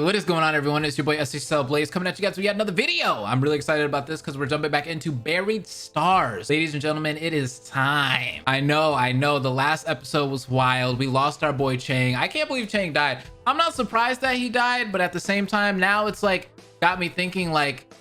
What is going on, everyone? It's your boy Shsl Blaze coming at you guys with yet another video. I'm really excited about this because we're jumping back into Buried Stars. Ladies and gentlemen, it is time. I know the last episode was wild. We lost our boy Chang. I can't believe Chang died. I'm not surprised that he died, but at the same time, now it's like got me thinking, like,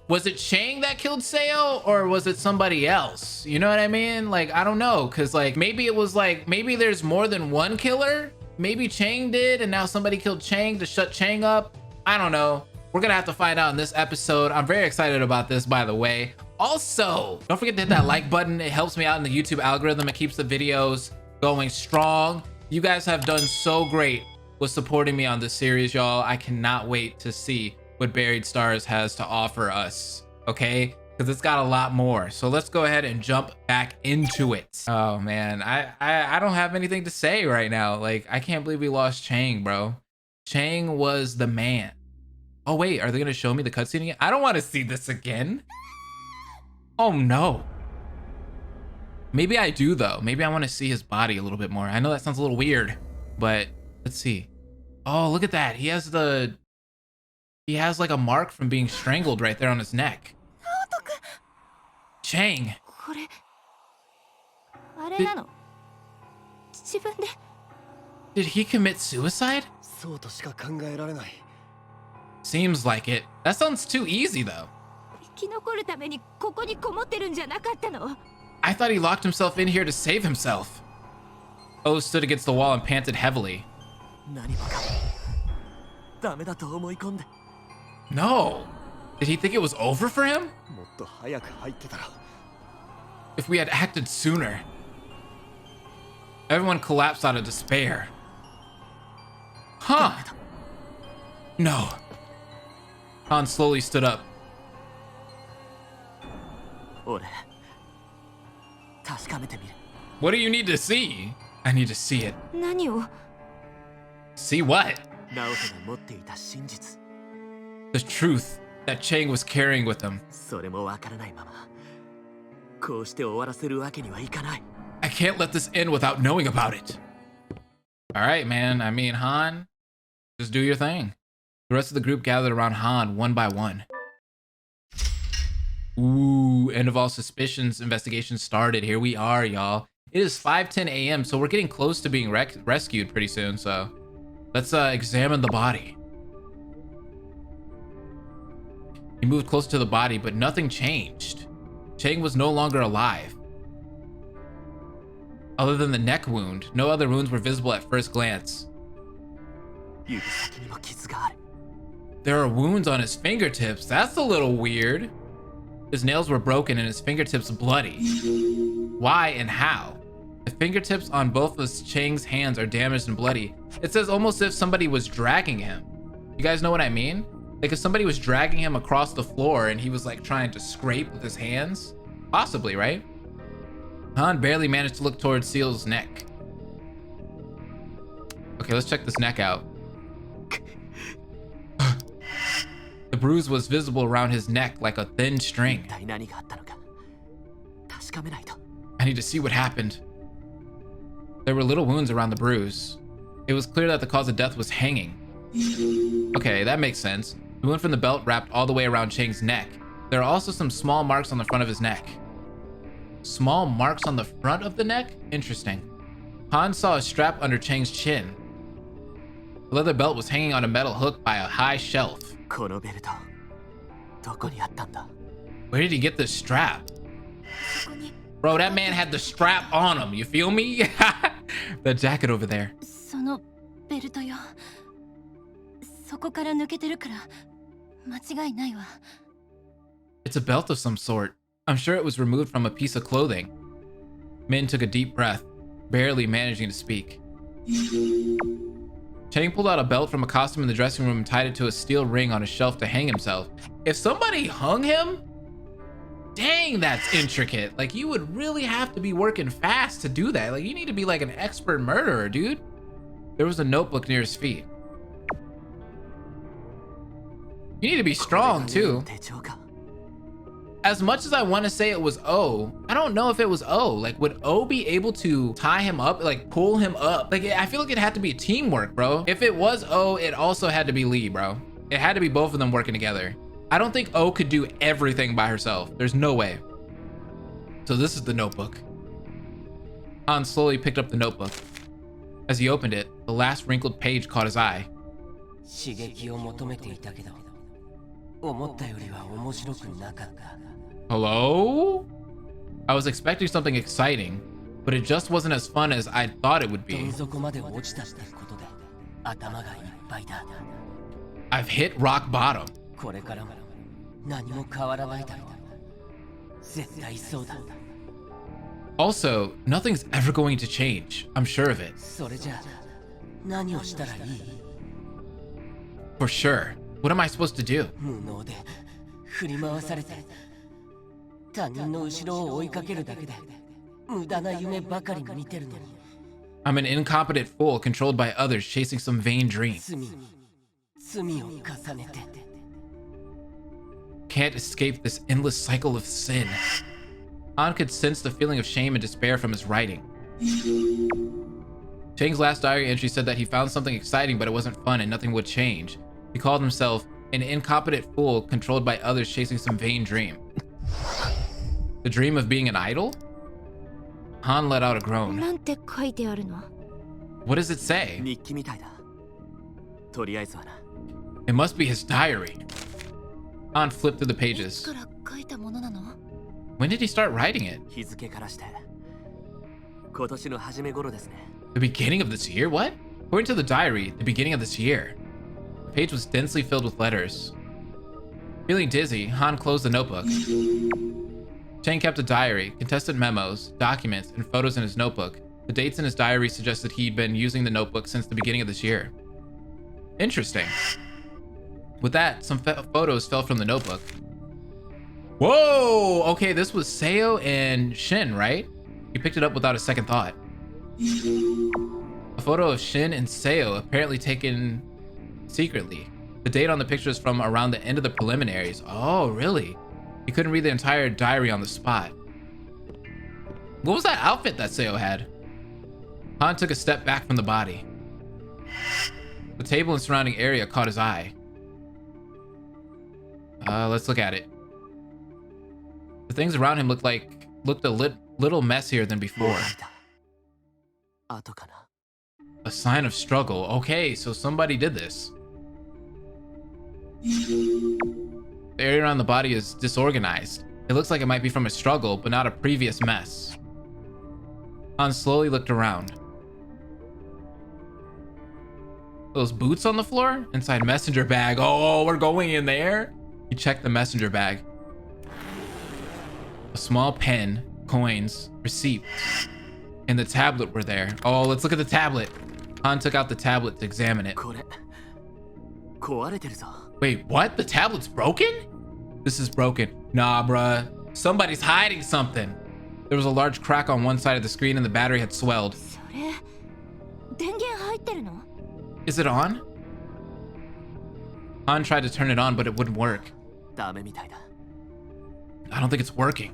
was it Chang that killed Shsl or was it somebody else? You know what I mean? Like, I don't know, because like maybe it was like, maybe there's more than one killer. Maybe Chang did, and now somebody killed Chang to shut Chang up. I don't know. We're gonna have to find out in this episode. I'm very excited about this, by the way. Also, don't forget to hit that like button. It helps me out in the YouTube algorithm. It keeps the videos going strong. You guys have done so great with supporting me on this series, y'all. I cannot wait to see what Buried Stars has to offer us, okay? Because it's got a lot more. So let's go ahead and jump back into it. Oh man, I don't have anything to say right now. Like, I can't believe we lost Chang, bro. Chang was the man. Oh wait, are they gonna show me the cutscene again? I don't want to see this again. Oh no. Maybe I do though. Maybe I want to see his body a little bit more. I know that sounds a little weird, but let's see. Oh, look at that. He has like a mark from being strangled right there on his neck. Chang. Did he commit suicide? Seems like it. That sounds too easy though. I thought he locked himself in here to save himself. O stood against the wall and panted heavily. No. Did he think it was over for him? If we had acted sooner. Everyone collapsed out of despair. Huh. No. Han slowly stood up. What do you need to see? I need to see it. See what? The truth that Chang was carrying with him. I can't let this end without knowing about it. All right, man. I mean, Han, just do your thing. The rest of the group gathered around Han one by one. Ooh, end of all suspicions. Investigation started. Here we are, y'all. It is 5:10 a.m., so we're getting close to being rescued pretty soon. So let's examine the body. He moved close to the body, but nothing changed. Chang was no longer alive. Other than the neck wound, no other wounds were visible at first glance. There are wounds on his fingertips. That's a little weird. His nails were broken and his fingertips bloody. Why and how? The fingertips on both of Chang's hands are damaged and bloody. It says almost as if somebody was dragging him. You guys know what I mean? Like if somebody was dragging him across the floor and he was like trying to scrape with his hands? Possibly, right? Han barely managed to look towards Shsl's neck. Okay, let's check this neck out. The bruise was visible around his neck like a thin string. I need to see what happened. There were little wounds around the bruise. It was clear that the cause of death was hanging. Okay, that makes sense. The wound from the belt wrapped all the way around Chang's neck. There are also some small marks on the front of his neck. Small marks on the front of the neck? Interesting. Han saw a strap under Chang's chin. The leather belt was hanging on a metal hook by a high shelf. Where did he get this strap? Bro, that man had the strap on him, you feel me? The jacket over there. It's a belt of some sort. I'm sure it was removed from a piece of clothing. Min took a deep breath, barely managing to speak. Chang pulled out a belt from a costume in the dressing room and tied it to a steel ring on a shelf to hang himself. If somebody hung him, dang, that's intricate. Like, you would really have to be working fast to do that. Like, you need to be like an expert murderer, dude. There was a notebook near his feet. You need to be strong too. As much as I want to say it was O, I don't know if it was O. Like, would O be able to tie him up, like pull him up? Like, I feel like it had to be teamwork, bro. If it was O, it also had to be Lee, bro. It had to be both of them working together. I don't think O could do everything by herself. There's no way. So this is the notebook. Han slowly picked up the notebook. As he opened it, the last wrinkled page caught his eye. Hello? I was expecting something exciting, but it just wasn't as fun as I thought it would be. I've hit rock bottom. Also, nothing's ever going to change. I'm sure of it. For sure. What am I supposed to do? I'm an incompetent fool controlled by others chasing some vain dream. Can't escape this endless cycle of sin. Han could sense the feeling of shame and despair from his writing. Chang's last diary entry said that he found something exciting, but it wasn't fun and nothing would change. He called himself an incompetent fool controlled by others chasing some vain dream. The dream of being an idol? Han let out a groan. What does it say? It must be his diary. Han flipped through the pages. When did he start writing it? The beginning of this year? What? According to the diary, the beginning of this year. The page was densely filled with letters. Feeling dizzy, Han closed the notebook. Chang kept a diary, contestant memos, documents, and photos in his notebook. The dates in his diary suggested he'd been using the notebook since the beginning of this year. Interesting. With that, some photos fell from the notebook. Whoa! Okay, this was Seo and Shin, right? He picked it up without a second thought. A photo of Shin and Seo, apparently taken secretly. The date on the picture is from around the end of the preliminaries. Oh, really? He couldn't read the entire diary on the spot. What was that outfit that Seo had? Han took a step back from the body. The table and surrounding area caught his eye. Let's look at it. The things around him looked a little messier than before. A sign of struggle. Okay, so somebody did this. The area around the body is disorganized. It looks like it might be from a struggle, but not a previous mess. Han slowly looked around. Those boots on the floor? Inside messenger bag. Oh, we're going in there? He checked the messenger bag. A small pen, coins, receipts, and the tablet were there. Oh, let's look at the tablet. Han took out the tablet to examine it. Wait, what? The tablet's broken? This is broken. Nah, bruh. Somebody's hiding something. There was a large crack on one side of the screen and the battery had swelled. Is it on? Han tried to turn it on, but it wouldn't work. I don't think it's working.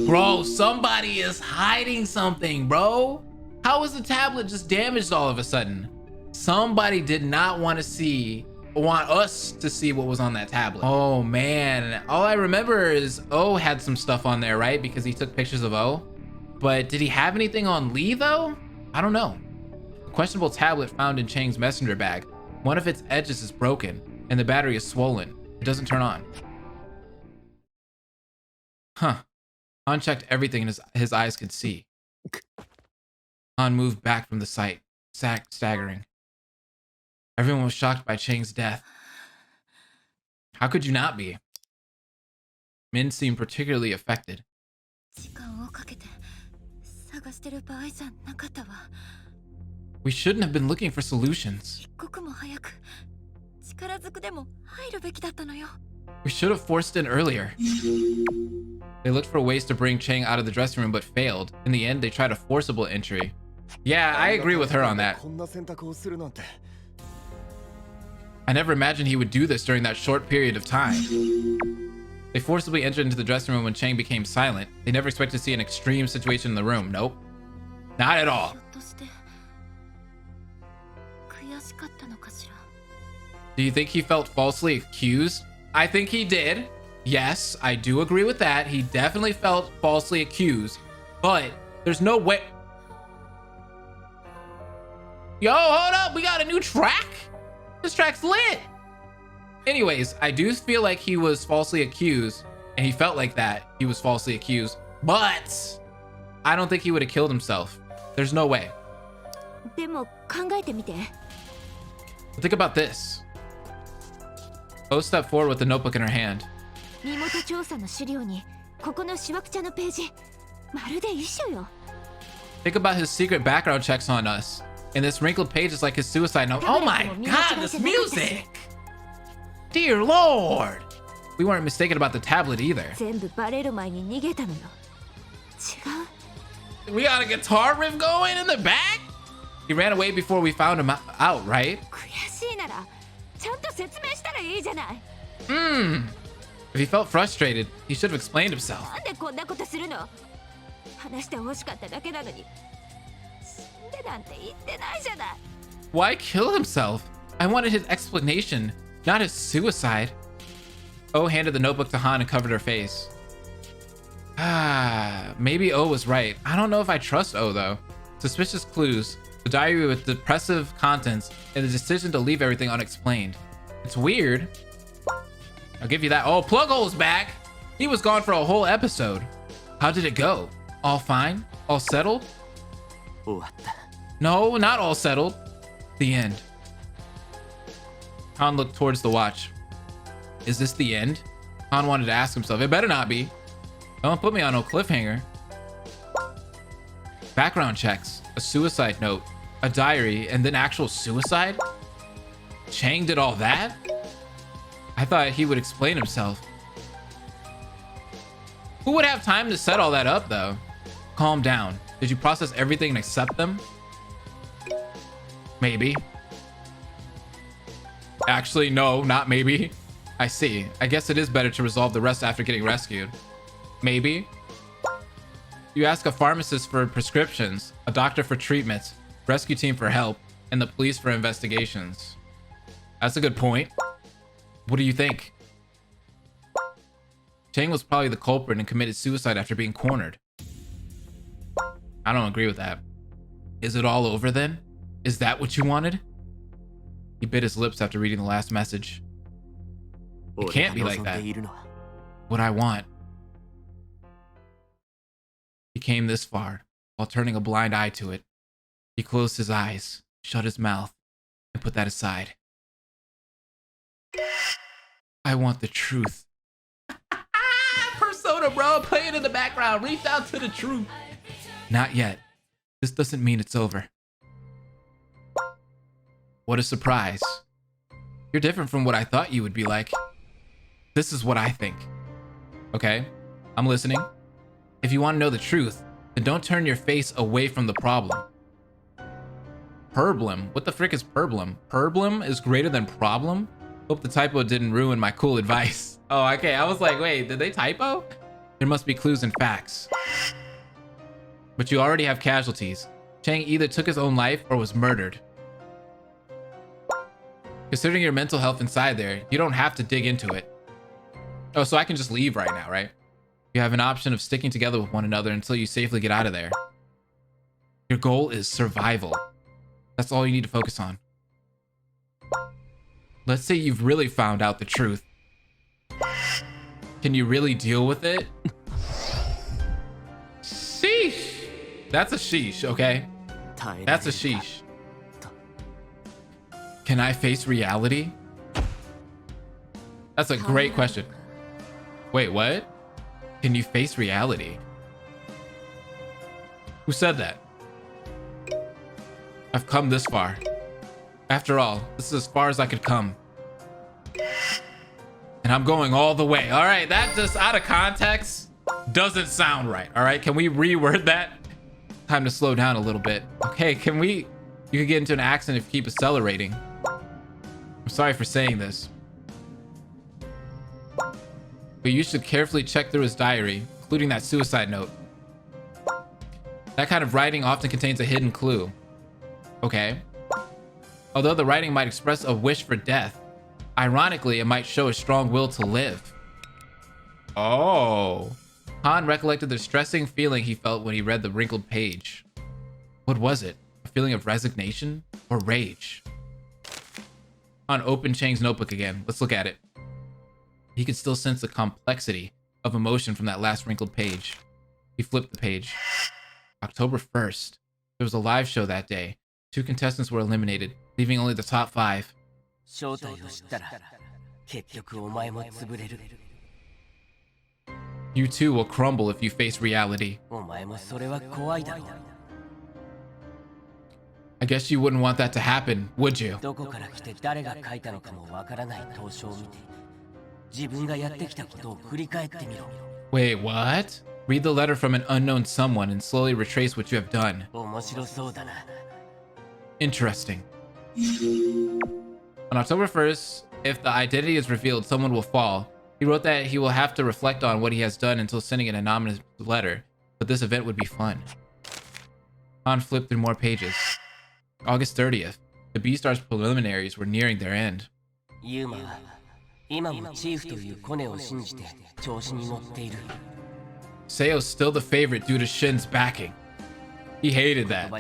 Bro, somebody is hiding something, bro. How is the tablet just damaged all of a sudden? Somebody did not want us to see what was on that tablet. Oh man, all I remember is O had some stuff on there, right? Because he took pictures of O. But did he have anything on Lee though? I don't know. A questionable tablet found in Chang's messenger bag. One of its edges is broken and the battery is swollen. It doesn't turn on. Huh. Han checked everything his eyes could see. Han moved back from the site, staggering. Everyone was shocked by Chang's death. How could you not be? Min seemed particularly affected. We shouldn't have been looking for solutions. We should have forced in earlier. They looked for ways to bring Chang out of the dressing room but failed. In the end, they tried a forcible entry. Yeah, I agree with her on that. I never imagined he would do this during that short period of time. They forcibly entered into the dressing room when Chang became silent. They never expected to see an extreme situation in the room. Nope. Not at all. Do you think he felt falsely accused? I think he did. Yes, I do agree with that. He definitely felt falsely accused, but there's no way. Yo, hold up. We got a new track. This track's lit. Anyways, I do feel like he was falsely accused, and he felt like that he was falsely accused, but I don't think he would have killed himself. There's no way. Think about this. O stepped forward with the notebook in her hand. Think about his secret background checks on us. And this wrinkled page is like his suicide note. Oh my god, this music! Dear Lord! We weren't mistaken about the tablet either. We got a guitar riff going in the back? He ran away before we found him out, right? If he felt frustrated, he should have explained himself. Why kill himself? I wanted his explanation, not his suicide. O handed the notebook to Han and covered her face. Maybe O was right. I don't know if I trust O though. Suspicious clues, the diary with depressive contents, and the decision to leave everything unexplained. It's weird. I'll give you that. Oh, Plug Hole's back. He was gone for a whole episode. How did it go? All fine? All settled? No, not all settled. The end. Han looked towards the watch. Is this the end? Han wanted to ask himself. It better not be. Don't put me on no cliffhanger. Background checks, a suicide note, a diary, and then actual suicide? Chang did all that? I thought he would explain himself. Who would have time to set all that up though? Calm down. Did you process everything and accept them? Maybe. Actually, no, not maybe. I see. I guess it is better to resolve the rest after getting rescued. Maybe. You ask a pharmacist for prescriptions, a doctor for treatments, rescue team for help, and the police for investigations. That's a good point. What do you think? Chang was probably the culprit and committed suicide after being cornered. I don't agree with that. Is it all over then? Is that what you wanted? He bit his lips after reading the last message. It can't be like that. What I want. He came this far while turning a blind eye to it. He closed his eyes, shut his mouth, and put that aside. I want the truth. Persona, bro, play it in the background. Reach out to the truth. Not yet. This doesn't mean it's over. What a surprise. You're different from what I thought you would be like. This is what I think. Okay, I'm listening. If you want to know the truth, then don't turn your face away from the problem. Problem? What the frick is problem? Problem is greater than problem? Hope the typo didn't ruin my cool advice. Oh, okay. I was like, wait, did they typo? There must be clues and facts. But you already have casualties. Chang either took his own life or was murdered. Considering your mental health inside there, you don't have to dig into it. Oh, so I can just leave right now, right? You have an option of sticking together with one another until you safely get out of there. Your goal is survival. That's all you need to focus on. Let's say you've really found out the truth. Can you really deal with it? Sheesh. That's a sheesh, okay? That's a sheesh. Can I face reality? That's a great question. Wait, what? Can you face reality? Who said that? I've come this far. After all, this is as far as I could come. And I'm going all the way. All right, that just out of context doesn't sound right. All right, can we reword that? Time to slow down a little bit. Okay, can we... You could get into an accident if you keep accelerating. I'm sorry for saying this. but you should carefully check through his diary, including that suicide note. That kind of writing often contains a hidden clue. Okay. Although the writing might express a wish for death, ironically, it might show a strong will to live. Oh. Han recollected the distressing feeling he felt when he read the wrinkled page. What was it? A feeling of resignation or rage? Han opened Chang's notebook again. Let's look at it. He could still sense the complexity of emotion from that last wrinkled page. He flipped the page. October 1st. There was a live show that day. 2 contestants were eliminated, leaving only the top 5. You too will crumble if you face reality. I guess you wouldn't want that to happen, would you? Wait, what? Read the letter from an unknown someone and slowly retrace what you have done. Interesting. On October 1st, if the identity is revealed, someone will fall. He wrote that he will have to reflect on what he has done until sending an anonymous letter, but this event would be fun. Han flipped through more pages. August 30th. The Beastars preliminaries were nearing their end. Seo's still the favorite due to Shin's backing. He hated that.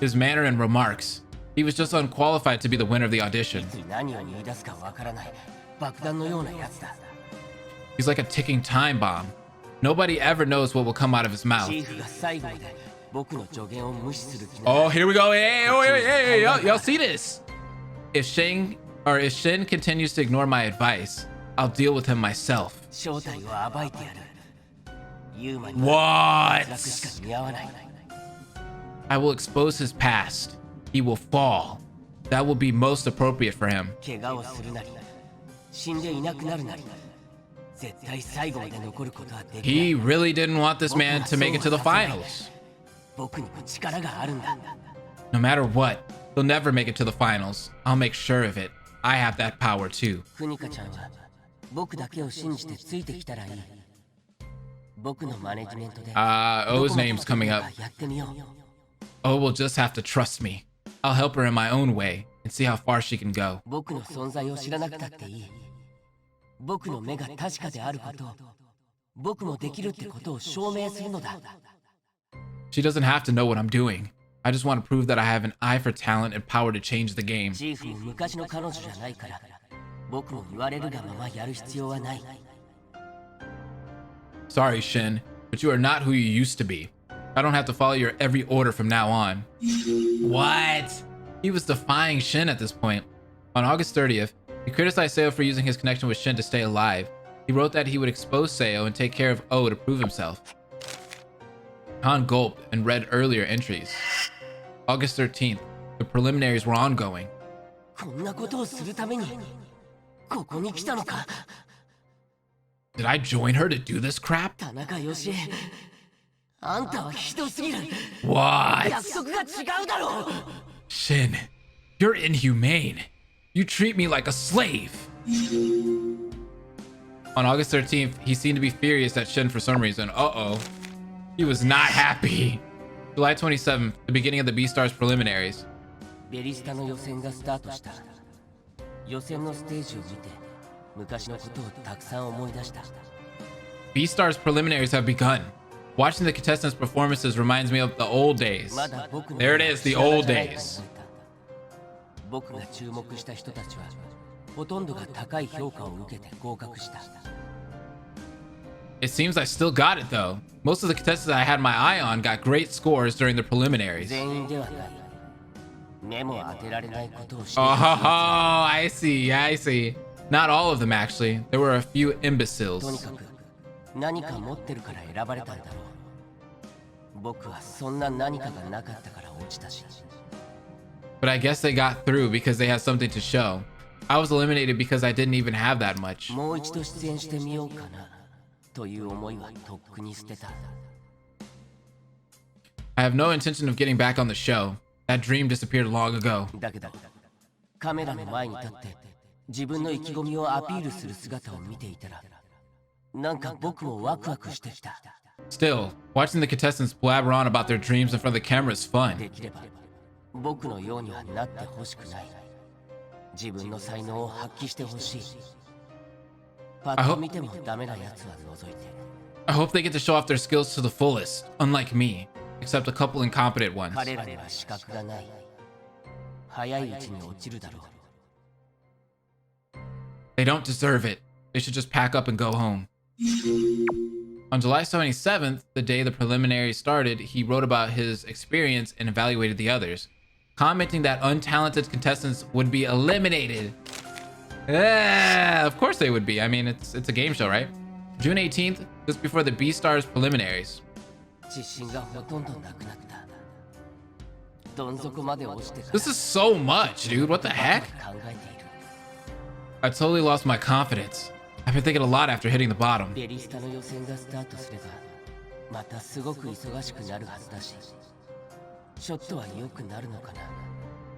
His manner and remarks. He was just unqualified to be the winner of the audition. He's like a ticking time bomb. Nobody ever knows what will come out of his mouth. Oh, here we go. Hey, y'all see this? If Shin continues to ignore my advice, I'll deal with him myself. What? I will expose his past. He will fall. That will be most appropriate for him. He really didn't want this man to make it to the finals. No matter what, he'll never make it to the finals. I'll make sure of it. I have that power too. O's name's coming up. O will just have to trust me. I'll help her in my own way and see how far she can go. She doesn't have to know what I'm doing. I just want to prove that I have an eye for talent and power to change the game. Sorry, Shin, but you are not who you used to be. I don't have to follow your every order from now on. What? He was defying Shin at this point. On August 30th, he criticized Seo for using his connection with Shin to stay alive. He wrote that he would expose Seo and take care of O to prove himself. Han gulped and read earlier entries. August 13th, the preliminaries were ongoing. Did I join her to do this crap? What? Shin, you're inhumane. You treat me like a slave. On August 13th, he seemed to be furious at Shin for some reason. Uh-oh. He was not happy. July 27th, the beginning of the Beastars preliminaries. Beastars preliminaries have begun. Watching the contestants' performances reminds me of the old days. There it is, the old days. It seems I still got it though. Most of the contestants I had my eye on got great scores during the preliminaries. Oh, I see. Not all of them actually. There were a few imbeciles. But I guess they got through because they had something to show. I was eliminated because I didn't even have that much. I have no intention of getting back on the show. That dream disappeared long ago. カメラの前に立って自分の意気込みをアピールする姿を見ていたら、なんか僕もワクワクしてきた。 Still, watching the contestants blabber on about their dreams in front of the camera is fun. できれば僕のようにはなってほしくない。自分の才能を発揮してほしい。パッと見てもダメなやつは除いて。 I hope they get to show off their skills to the fullest, unlike me, except a couple incompetent ones. 彼らには資格がない。早いうちに落ちるだろう。 They don't deserve it. They should just pack up and go home. On July 27th, the day the preliminaries started, he wrote about his experience and evaluated the others, commenting that untalented contestants would be eliminated. Yeah, of course they would be. I mean, it's a game show, right? June 18th, just before the B-Stars preliminaries. This is so much, dude. What the heck? I totally lost my confidence. I've been thinking a lot after hitting the bottom.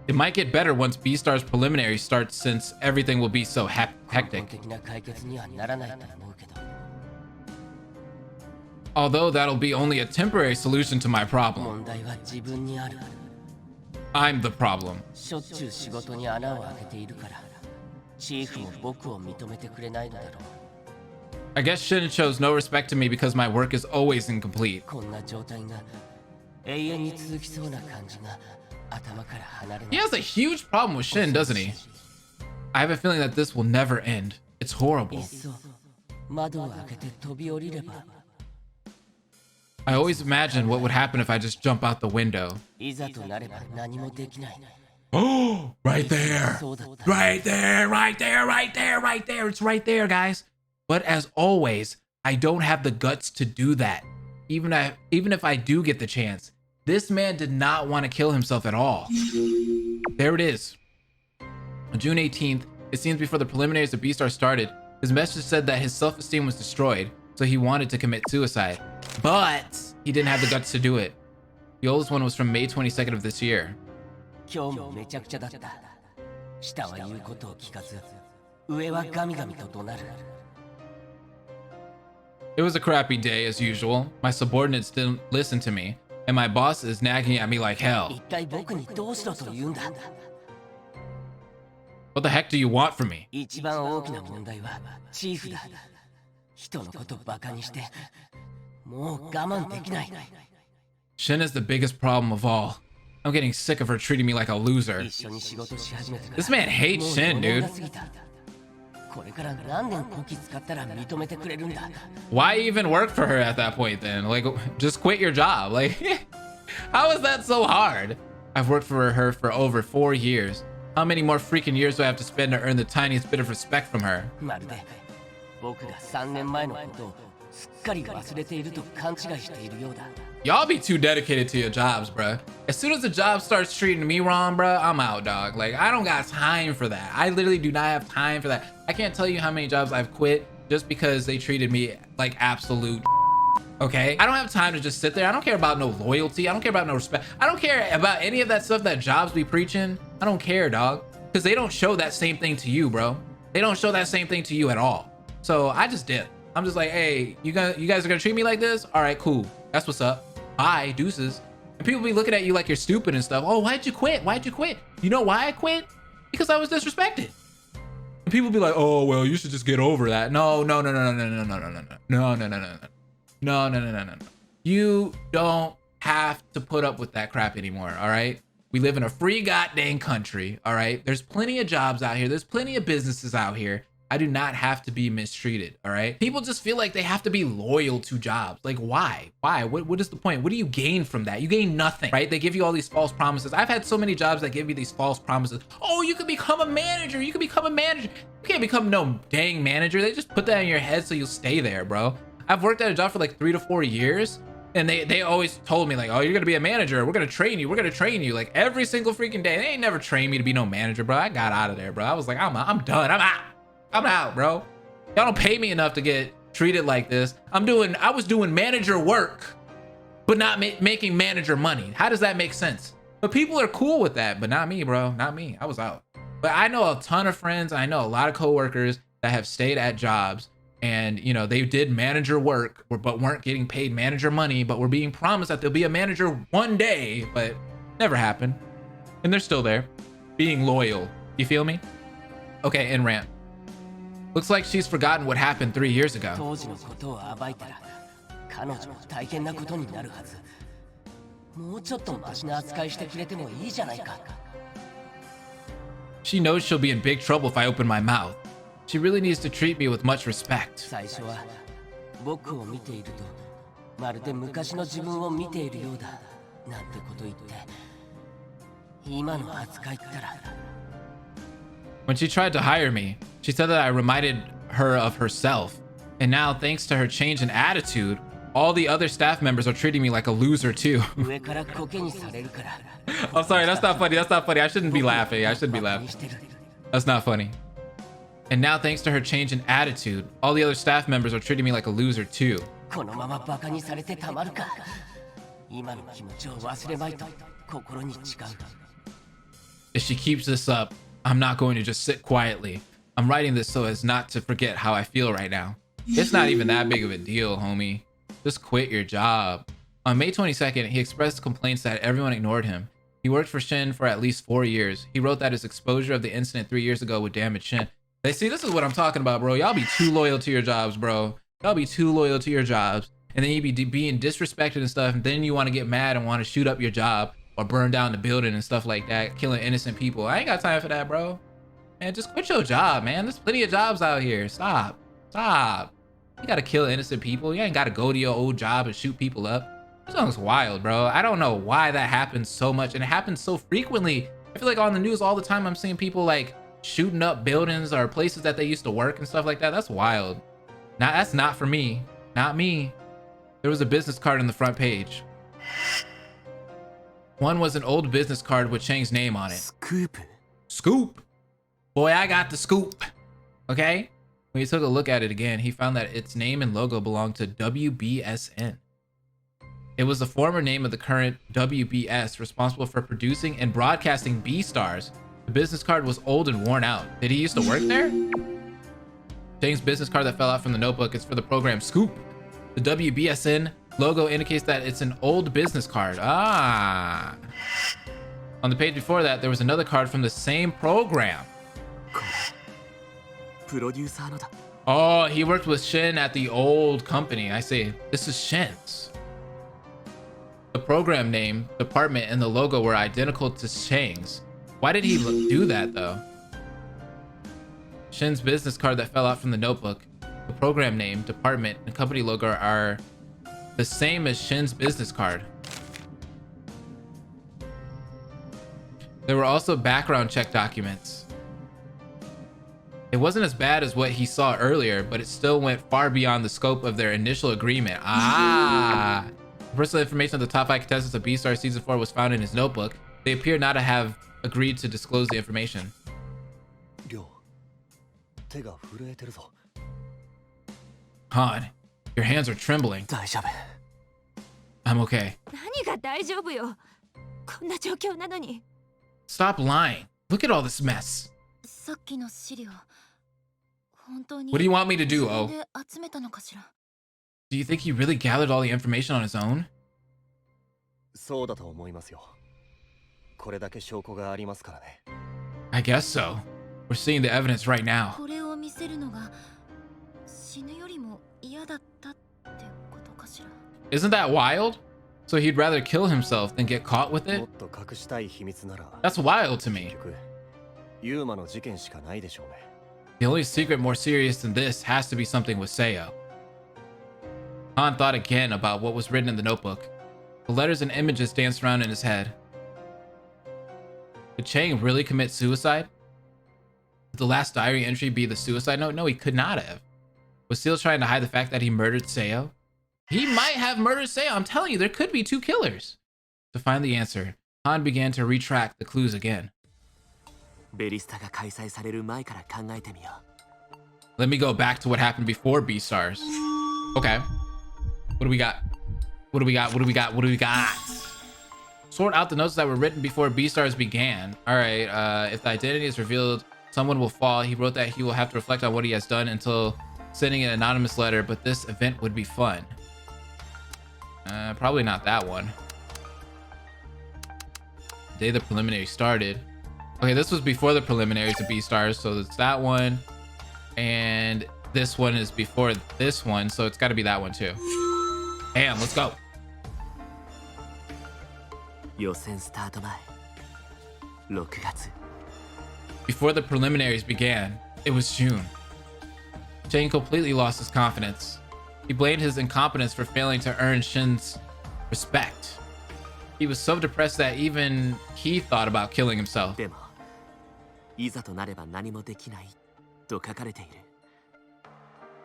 It might get better once B-Stars preliminary starts, since everything will be so hectic. Although that'll be only a temporary solution to my problem. I'm the problem. I guess Shin shows no respect to me because my work is always incomplete. He has a huge problem with Shin, doesn't he? I have a feeling that this will never end. It's horrible. I always imagine what would happen if I just jump out the window. Oh, right there. Right there, right there, right there, right there. It's right there, guys. But as always, I don't have the guts to do that. Even if I do get the chance. This man did not want to kill himself at all. There it is. On June 18th, it seems before the preliminaries of B-Star started, his message said that his self-esteem was destroyed, so he wanted to commit suicide. But he didn't have the guts to do it. The oldest one was from May 22nd of this year. It was a crappy day as usual. My subordinates didn't listen to me, and my boss is nagging at me like hell. What the heck do you want from me? Shin is the biggest problem of all. I'm getting sick of her treating me like a loser. This man hates Shin, dude. Why even work for her at that point then? Like, just quit your job. Like, how is that so hard? I've worked for her for over 4 years. How many more freaking years do I have to spend to earn the tiniest bit of respect from her? Y'all be too dedicated to your jobs, bruh. As soon as the job starts treating me wrong, bruh, I'm out, dog. Like, I don't got time for that. I literally do not have time for that. I can't tell you how many jobs I've quit just because they treated me like absolute okay? I don't have time to just sit there. I don't care about no loyalty. I don't care about no respect. I don't care about any of that stuff that jobs be preaching. I don't care, dog. Because they don't show that same thing to you, bro. They don't show that same thing to you at all. So I just dip. I'm just like, hey, you guys are gonna treat me like this? All right, cool. That's what's up. Bye, deuces. And people be looking at you like you're stupid and stuff. Oh, why'd you quit? Why'd you quit? You know why I quit? Because I was disrespected. And people be like, oh, well, you should just get over that. No. You don't have to put up with that crap anymore, all right? We live in a free goddamn country, all right? There's plenty of jobs out here. There's plenty of businesses out here. I do not have to be mistreated, all right? People just feel like they have to be loyal to jobs. Like, why? Why? What is the point? What do you gain from that? You gain nothing, right? They give you all these false promises. I've had so many jobs that give you these false promises. Oh, you could become a manager. You could become a manager. You can't become no dang manager. They just put that in your head so you'll stay there, bro. I've worked at a job for like 3 to 4 years. And they always told me like, oh, you're gonna be a manager. We're gonna train you. We're gonna train you like every single freaking day. They ain't never trained me to be no manager, bro. I got out of there, bro. I was like, I'm done. I'm out. I'm out, bro. Y'all don't pay me enough to get treated like this. I was doing manager work, but not making manager money. How does that make sense? But people are cool with that, but not me, bro. Not me. I was out. But I know a ton of friends. I know a lot of coworkers that have stayed at jobs and, you know, they did manager work, but weren't getting paid manager money, but were being promised that they'll be a manager one day, but never happened. And they're still there, being loyal. You feel me? Okay, in rant. Looks like she's forgotten what happened 3 years ago. She knows she'll be in big trouble if I open my mouth. She really needs to treat me with much respect. When she tried to hire me, she said that I reminded her of herself. And now, thanks to her change in attitude, all the other staff members are treating me like a loser too. I'm sorry, that's not funny. That's not funny. I shouldn't be laughing. I shouldn't be laughing. That's not funny. And now, thanks to her change in attitude, all the other staff members are treating me like a loser too. If she keeps this up, I'm not going to just sit quietly. I'm writing this so as not to forget how I feel right now. It's not even that big of a deal, homie. Just quit your job. On May 22nd, he expressed complaints that everyone ignored him. He worked for Shin for at least 4 years. He wrote that his exposure of the incident 3 years ago would damage Shin. They see, this is what I'm talking about, bro. Y'all be too loyal to your jobs, bro. Y'all be too loyal to your jobs. And then you be being disrespected and stuff. And then you want to get mad and want to shoot up your job or burn down the building and stuff like that, killing innocent people. I ain't got time for that, bro. Man, just quit your job, man. There's plenty of jobs out here. Stop. Stop. You gotta kill innocent people. You ain't gotta go to your old job and shoot people up. This song's wild, bro. I don't know why that happens so much, and it happens so frequently. I feel like on the news all the time I'm seeing people like shooting up buildings or places that they used to work and stuff like that. That's wild. Now that's not for me. Not me. There was a business card on the front page. One was an old business card with Chang's name on it. Scoop. Scoop. Boy, I got the scoop. Okay? When he took a look at it again, he found that its name and logo belonged to WBSN. It was the former name of the current WBS, responsible for producing and broadcasting B-Stars. The business card was old and worn out. Did he used to work there? Chang's business card that fell out from the notebook is for the program Scoop. The WBSN logo indicates that it's an old business card. Ah. On the page before that, there was another card from the same program. Oh, he worked with Shin at the old company. I see. This is Shin's. The program name, department, and the logo were identical to Chang's. Why did he do that, though? Shin's business card that fell out from the notebook, the program name, department, and company logo are the same as Shin's business card. There were also background check documents. It wasn't as bad as what he saw earlier, but it still went far beyond the scope of their initial agreement. Ah! Personal information of the top 5 contestants of B-Star Season 4 was found in his notebook. They appear not to have agreed to disclose the information. Han, your hands are trembling. I'm okay. Stop lying. Look at all this mess. What do you want me to do, Oh? Do you think he really gathered all the information on his own? I guess so. We're seeing the evidence right now. Isn't that wild? So he'd rather kill himself than get caught with it? That's wild to me. The only secret more serious than this has to be something with Seo. Han thought again about what was written in the notebook. The letters and images danced around in his head. Did Chang really commit suicide? Did the last diary entry be the suicide note? No, he could not have. Was Seal trying to hide the fact that he murdered Seo? He might have murdered Seo. I'm telling you, there could be 2 killers. To find the answer, Han began to retract the clues again. Let me go back to what happened before B-Stars. Okay. What do we got? What do we got? What do we got? What do we got? Sort out the notes that were written before Beastars began. All right, if the identity is revealed, someone will fall. He wrote that he will have to reflect on what he has done until sending an anonymous letter, but this event would be fun. Probably not that one. The day the preliminary started. Okay, this was before the preliminaries of Beastars, so it's that one. And this one is before this one, so it's got to be that one too. Damn, let's go. 予選スタート前6月 Before the preliminaries began, it was June. Chang completely lost his confidence. He blamed his incompetence for failing to earn Shin's respect. He was so depressed that even he thought about killing himself. でもいざとなれば何もできないと書かれてい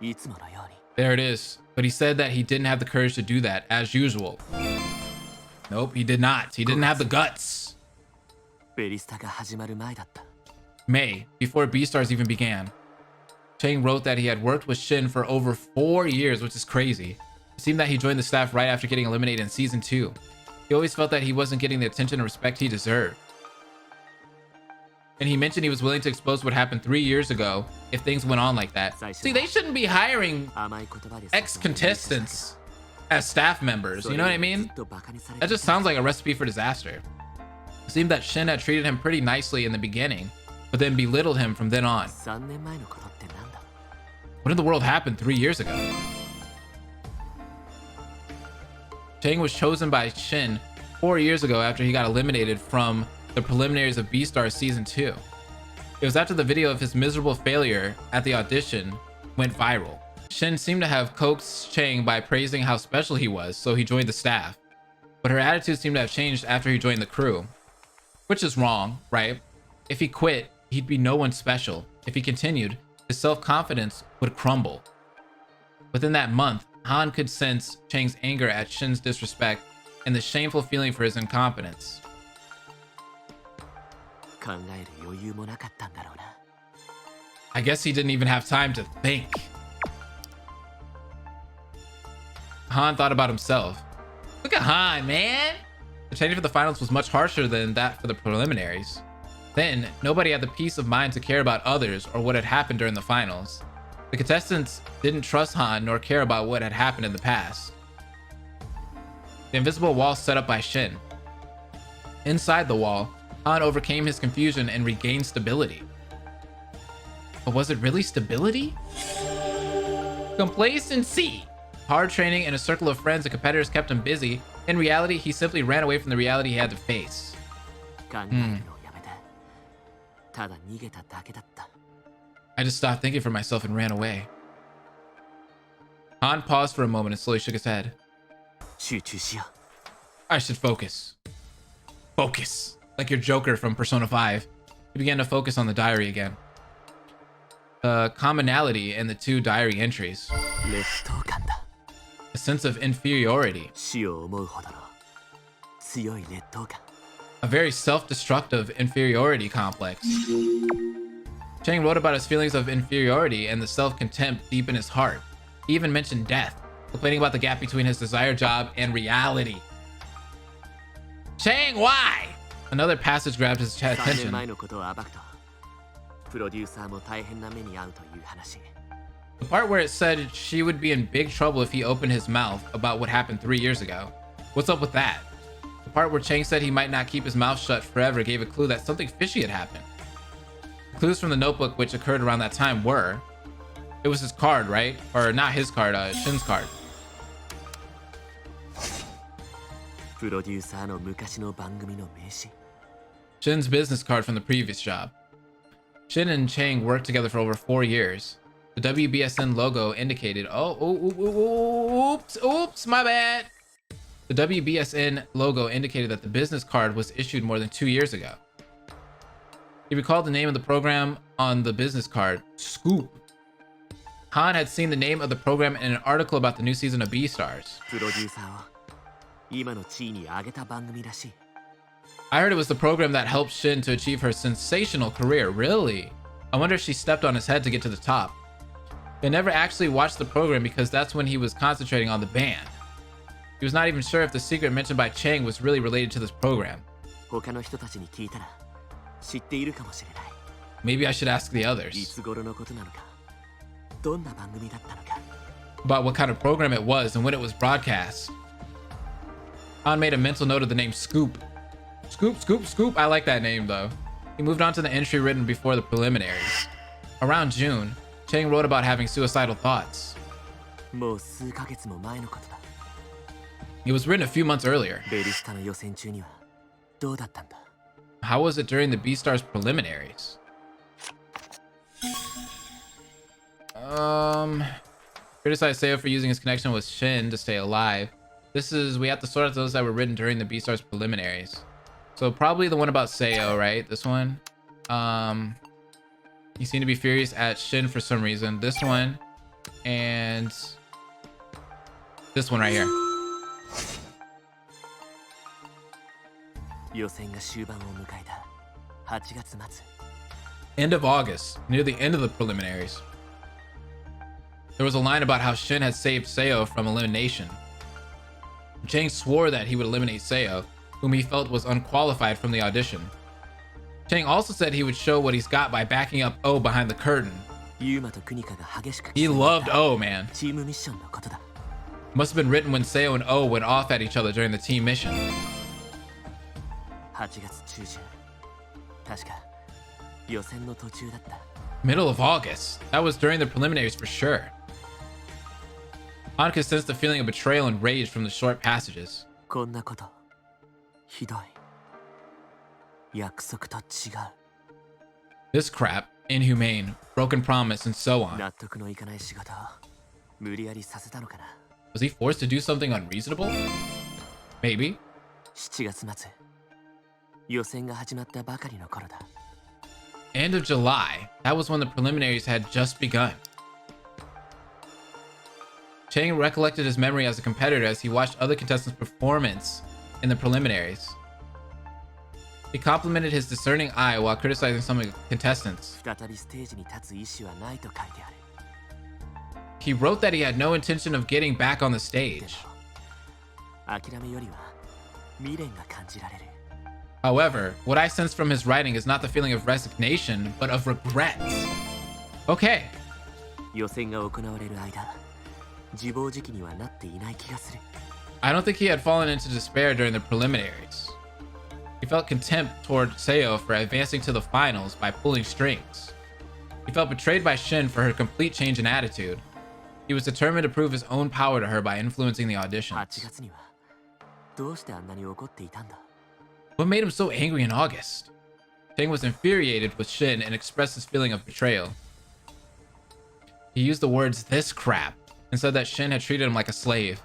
るいつものように There it is. But he said that he didn't have the courage to do that, as usual. Nope, he did not. He didn't have the guts. ベリスタが始まる前だった May, before Beastars even began. Chang wrote that he had worked with Shin for over 4 years, which is crazy. It seemed that he joined the staff right after getting eliminated in season 2. He always felt that he wasn't getting the attention and respect he deserved. And he mentioned he was willing to expose what happened 3 years ago if things went on like that. See, they shouldn't be hiring 甘い言葉で ex-contestants as staff members, you know what I mean? That just sounds like a recipe for disaster. It seemed that Shin had treated him pretty nicely in the beginning, but then belittled him from then on. 3年前のことってなんだ What in the world happened 3 years ago? Chang was chosen by Shin 4 years ago after he got eliminated from the preliminaries of Beastars Season 2. It was after the video of his miserable failure at the audition went viral. Shin seemed to have coaxed Chang by praising how special he was, so he joined the staff. But her attitude seemed to have changed after he joined the crew. Which is wrong, right? If he quit, he'd be no one special. If he continued, his self-confidence would crumble. Within that month, Han could sense Chang's anger at Shin's disrespect and the shameful feeling for his incompetence. 考える余裕もなかったんだろうな I guess he didn't even have time to think. Han thought about himself. Look at Han, man! The training for the finals was much harsher than that for the preliminaries. Then, nobody had the peace of mind to care about others or what had happened during the finals. The contestants didn't trust Han nor care about what had happened in the past. The invisible wall set up by Shin. Inside the wall, Han overcame his confusion and regained stability. But was it really stability? Complacency! Hard training and a circle of friends and competitors kept him busy. In reality, he simply ran away from the reality he had to face. 考えるのをやめてただ逃げただけだった I just stopped thinking for myself and ran away. Han paused for a moment and slowly shook his head. 集中しよ I should focus. Focus. Like your Joker from Persona 5. He began to focus on the diary again. The commonality in the two diary entries. う劣等感だ A sense of inferiority. 死を思うほどの強い劣等感 A very self-destructive inferiority complex. Chang wrote about his feelings of inferiority and the self-contempt deep in his heart. He even mentioned death, complaining about the gap between his desired job and reality. Chang, why? Another passage grabbed his 3年 attention. 前のことを暴くとプロデューサーも大変な目に遭うという話 The part where it said she would be in big trouble if he opened his mouth about what happened 3 years ago. What's up with that? The part where Chang said he might not keep his mouth shut forever gave a clue that something fishy had happened. Clues from the notebook which occurred around that time were, it was his card, right? Or not his card, Shin's card. プロデューサーの昔の番組の名刺 Shin's business card from the previous job. Shin and Chang worked together for over 4 years. The WBSN logo indicated, oops, my bad. The WBSN logo indicated that the business card was issued more than 2 years ago. He recalled the name of the program on the business card, Scoop. Han had seen the name of the program in an article about the new season of Beastars. プロデューサーを今の地位に上げた番組らしい I heard it was the program that helped Shin to achieve her sensational career. Really? I wonder if she stepped on his head to get to the top. They never actually watched the program because that's when he was concentrating on the band. He was not even sure if the secret mentioned by Chang was really related to this program. 他の人たちに聞いたら知っているかもしれない。 Maybe I should ask the い others つ頃のことなのか、どんな番組だったのか。 about what kind of program it was and when it was broadcast. Han made a mental note of the name Scoop. Scoop, Scoop, Scoop. I like that name though. He moved on to the entry written before the preliminaries. Around June, Chang wrote about having suicidal thoughts. もう数ヶ月も前のことだ。 It was written a few months earlier. ベリスタの予選中にはどうだったんだ。 How was it during the Beastars preliminaries? Criticized Seo for using his connection with Shin to stay alive. We have to sort out those that were written during the Beastars preliminaries. So probably the one about Seo, right? This one. He seemed to be furious at Shin for some reason. This one. And this one right here. 予選が終盤を迎えた8月末。 End of August, near the end of the preliminaries. There was a line about how Shin had saved Seo from elimination. Chang swore that he would eliminate Seo, whom he felt was unqualified from the audition. Chang also said he would show what he's got by backing up O behind the curtain. ユーマとクニカが激しく He loved O, man. チームミッションのことだ。 Must have been written when Seo and O went off at each other during the team mission. 8月中旬。確か予選の途中だった。 Middle of August. That was during the preliminaries for sure. Han could sense the feeling of betrayal and rage from the short passages. こんなことひどい。約束と違う。 This crap, inhumane, broken promise, and so on. 納得のいかない仕事を無理やりさせたのかな。 Was he forced to do something unreasonable? Maybe. 7月末。予選が始まったばかりの頃だ。 End of July. That was when the preliminaries had just begun. Chang recollected his memory as a competitor as he watched other contestants' performance in the preliminaries. He complimented his discerning eye while criticizing some of the contestants. 再びステージに立つ意思はないと書いてある。 He wrote that he had no intention of getting back on the stage. 諦めよりは未練が感じられる。 However, what I sense from his writing is not the feeling of resignation, but of regret. Okay. 予選が行われる間、自暴自棄にはなっていない気がする。 I don't think he had fallen into despair during the preliminaries. He felt contempt toward Seo for advancing to the finals by pulling strings. He felt betrayed by Shin for her complete change in attitude. He was determined to prove his own power to her by influencing the 8 auditions. 月にはどうしてあんなに怒っていたんだ。 What made him so angry in August? Chang was infuriated with Shin and expressed his feeling of betrayal. He used the words "this crap" and said that Shin had treated him like a slave.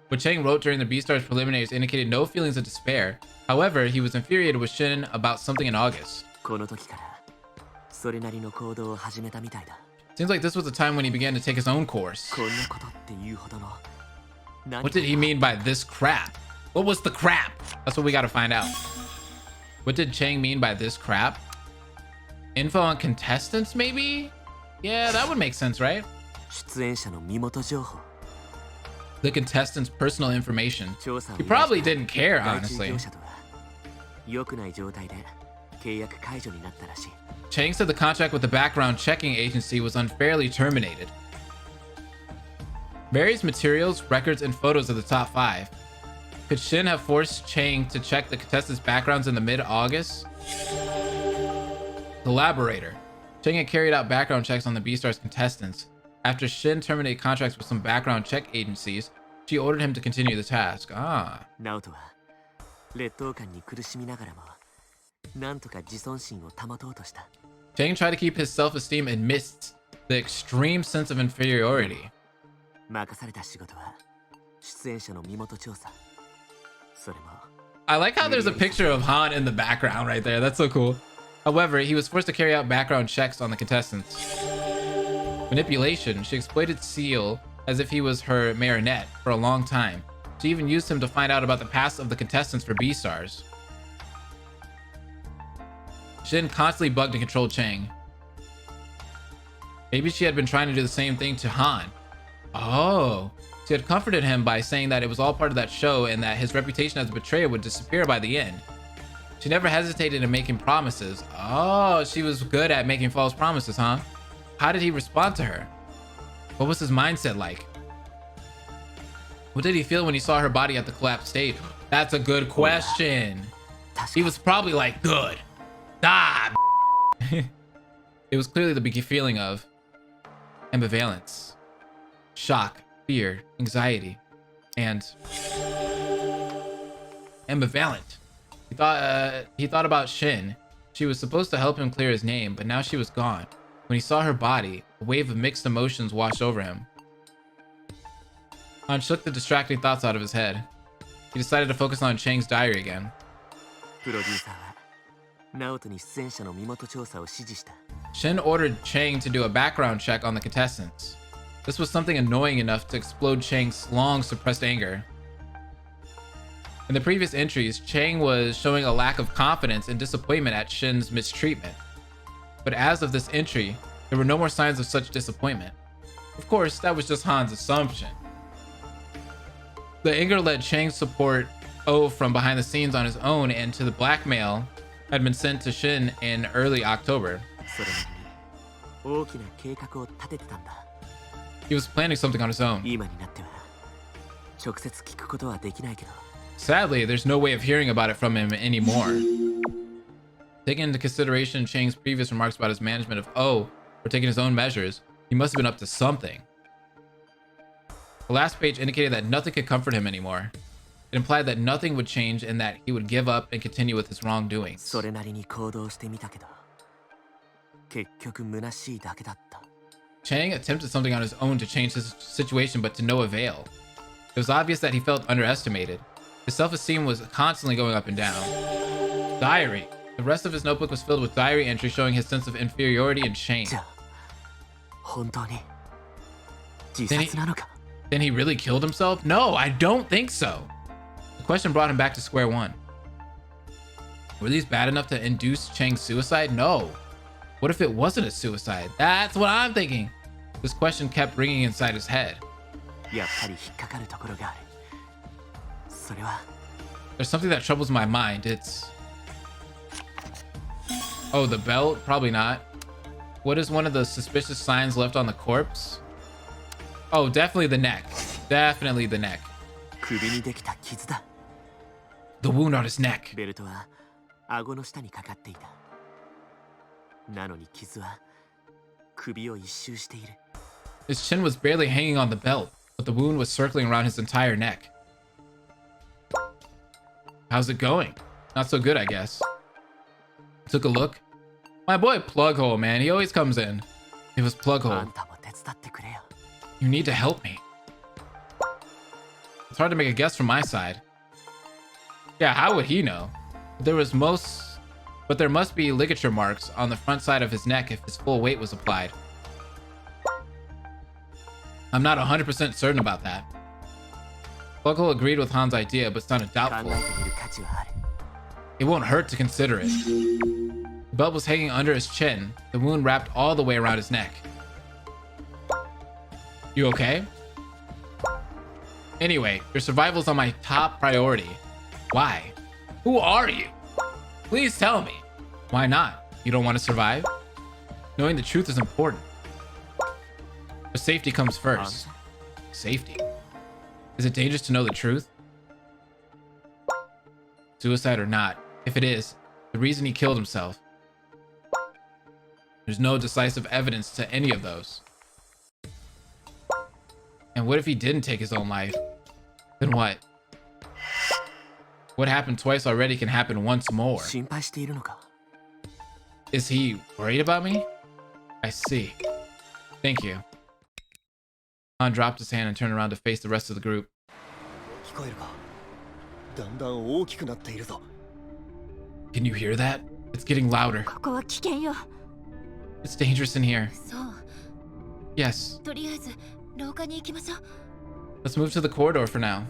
What Chang wrote during the Beastars preliminaries indicated no feelings of despair. However, he was infuriated with Shin about something in August. この時からそれなりの行動を始めたみたいだ。 Seems like this was the time when he began to take his own course. こんなことっていうほどの。 What did he mean by this crap? What was the crap? That's what we gotta find out. What did Chang mean by this crap? Info on contestants, maybe? Yeah, that would make sense, right? 出演者の身元情報。 The contestants' personal information. 調査を He probably didn't care, 外注 honestly. 業者とは良くない状態で契約解除になったらしい。 Chang said the contract with the background checking agency was unfairly terminated. Various materials, records, and photos of the top 5. Could Shin have forced Chang to check the contestants' backgrounds in the mid-August? Collaborator. Chang had carried out background checks on the Beastars contestants. After Shin terminated contracts with some background check agencies, she ordered him to continue the task. Ah. ナオトは劣等感に苦しみながらもなんとか自尊心を保とうとした。 Chang tried to keep his self-esteem amidst the extreme sense of inferiority. 任された仕事は出演者の身元調査。それも I like how there's a picture of Han in the background right there. That's so cool. However, he was forced to carry out background checks on the contestants. Manipulation. She exploited Shsl as if he was her marionette for a long time. She even used him to find out about the past of the contestants for B-Stars. Shin constantly bugged and controlled Chang. Maybe she had been trying to do the same thing to Han. Oh, She had comforted him by saying that it was all part of that show and that his reputation as a betrayer would disappear by the end. She never hesitated in making promises. Oh, she was good at making false promises, huh? How did he respond to her? What was his mindset like? What did he feel when he saw her body at the collapsed stage? That's a good question. He was probably like, good. Ah, it was clearly the big feeling of ambivalence, shock, fear, anxiety, and ambivalent. He thought about Shin. She was supposed to help him clear his name, but now she was gone. When he saw her body, a wave of mixed emotions washed over him. Han shook the distracting thoughts out of his head. He decided to focus on Chang's diary again. Shin ordered Chang to do a background check on the contestants. This was something annoying enough to explode Chang's long suppressed anger. In the previous entries, Chang was showing a lack of confidence and disappointment at Shin's mistreatment. But as of this entry, there were no more signs of such disappointment. Of course, that was just Han's assumption. The anger led Chang's support O from behind the scenes on his own and to the blackmail had been sent to Shin in early October. He was planning something on his own. Sadly, there's no way of hearing about it from him anymore. Taking into consideration Chang's previous remarks about his management of O for taking his own measures, he must have been up to something. The last page indicated that nothing could comfort him anymore. It implied that nothing would change and that he would give up and continue with his wrongdoings. Chang attempted something on his own to change his situation, but to no avail. It was obvious that he felt underestimated. His self-esteem was constantly going up and down. Diary. The rest of his notebook was filled with diary entries showing his sense of inferiority and shame. Then he really killed himself? No, I don't think so. The question brought him back to square one. Were these bad enough to induce Chang's suicide? No. What if it wasn't a suicide? That's what I'm thinking. This question kept ringing inside his head. There's something that troubles my mind. It's... Oh, the belt? Probably not. What is one of the suspicious signs left on the corpse? Oh, definitely the neck. Definitely the neck. The wound on his neck. His chin was barely hanging on the belt, but the wound was circling around his entire neck. How's it going? Not so good, I guess. Took a look. My boy Plughole, man, he always comes in. It was Plughole. You need to help me. It's hard to make a guess from my side. Yeah, how would he know? There must be ligature marks on the front side of his neck if his full weight was applied. I'm not 100% certain about that. Plughole agreed with Han's idea, but sounded doubtful. It won't hurt to consider it. The belt was hanging under his chin, the wound wrapped all the way around his neck. You okay? Anyway, your survival is on my top priority. Why? Who are you? Please tell me. Why not? You don't want to survive? Knowing the truth is important. But safety comes first. Safety? Is it dangerous to know the truth? Suicide or not, if it is, the reason he killed himself. There's no decisive evidence to any of those. And what if he didn't take his own life? Then what? What happened twice already can happen once more. Is he worried about me? I see. Thank you. Han dropped his hand and turned around to face the rest of the group. Can you hear that? It's getting louder. It's dangerous in here. Yes. Let's move to the corridor for now.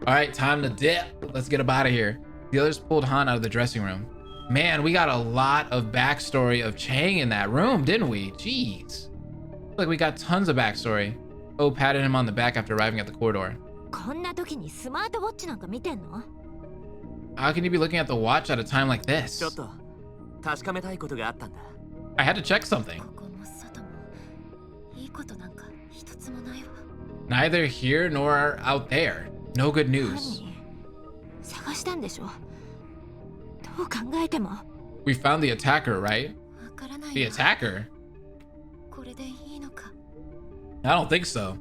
Alright, time to dip. Let's get up out of here. The others pulled Han out of the dressing room. Man, we got a lot of backstory of Chang in that room, didn't we? Jeez. Like we got tons of backstory. Oh patted him on the back after arriving at the corridor. こんな時にスマートウォッチなんか見てんの？ How can you be looking at the watch at a time like this? ちょっと確かめたいことがあったんだ。 I had to check something. ここも外もいいことなんか一つもないわ。 Neither here nor out there. No good news. 探したんでしょ？どう考えても。 We found the attacker, right? わからない The わ。 attacker? これでいいのか。 I don't think so.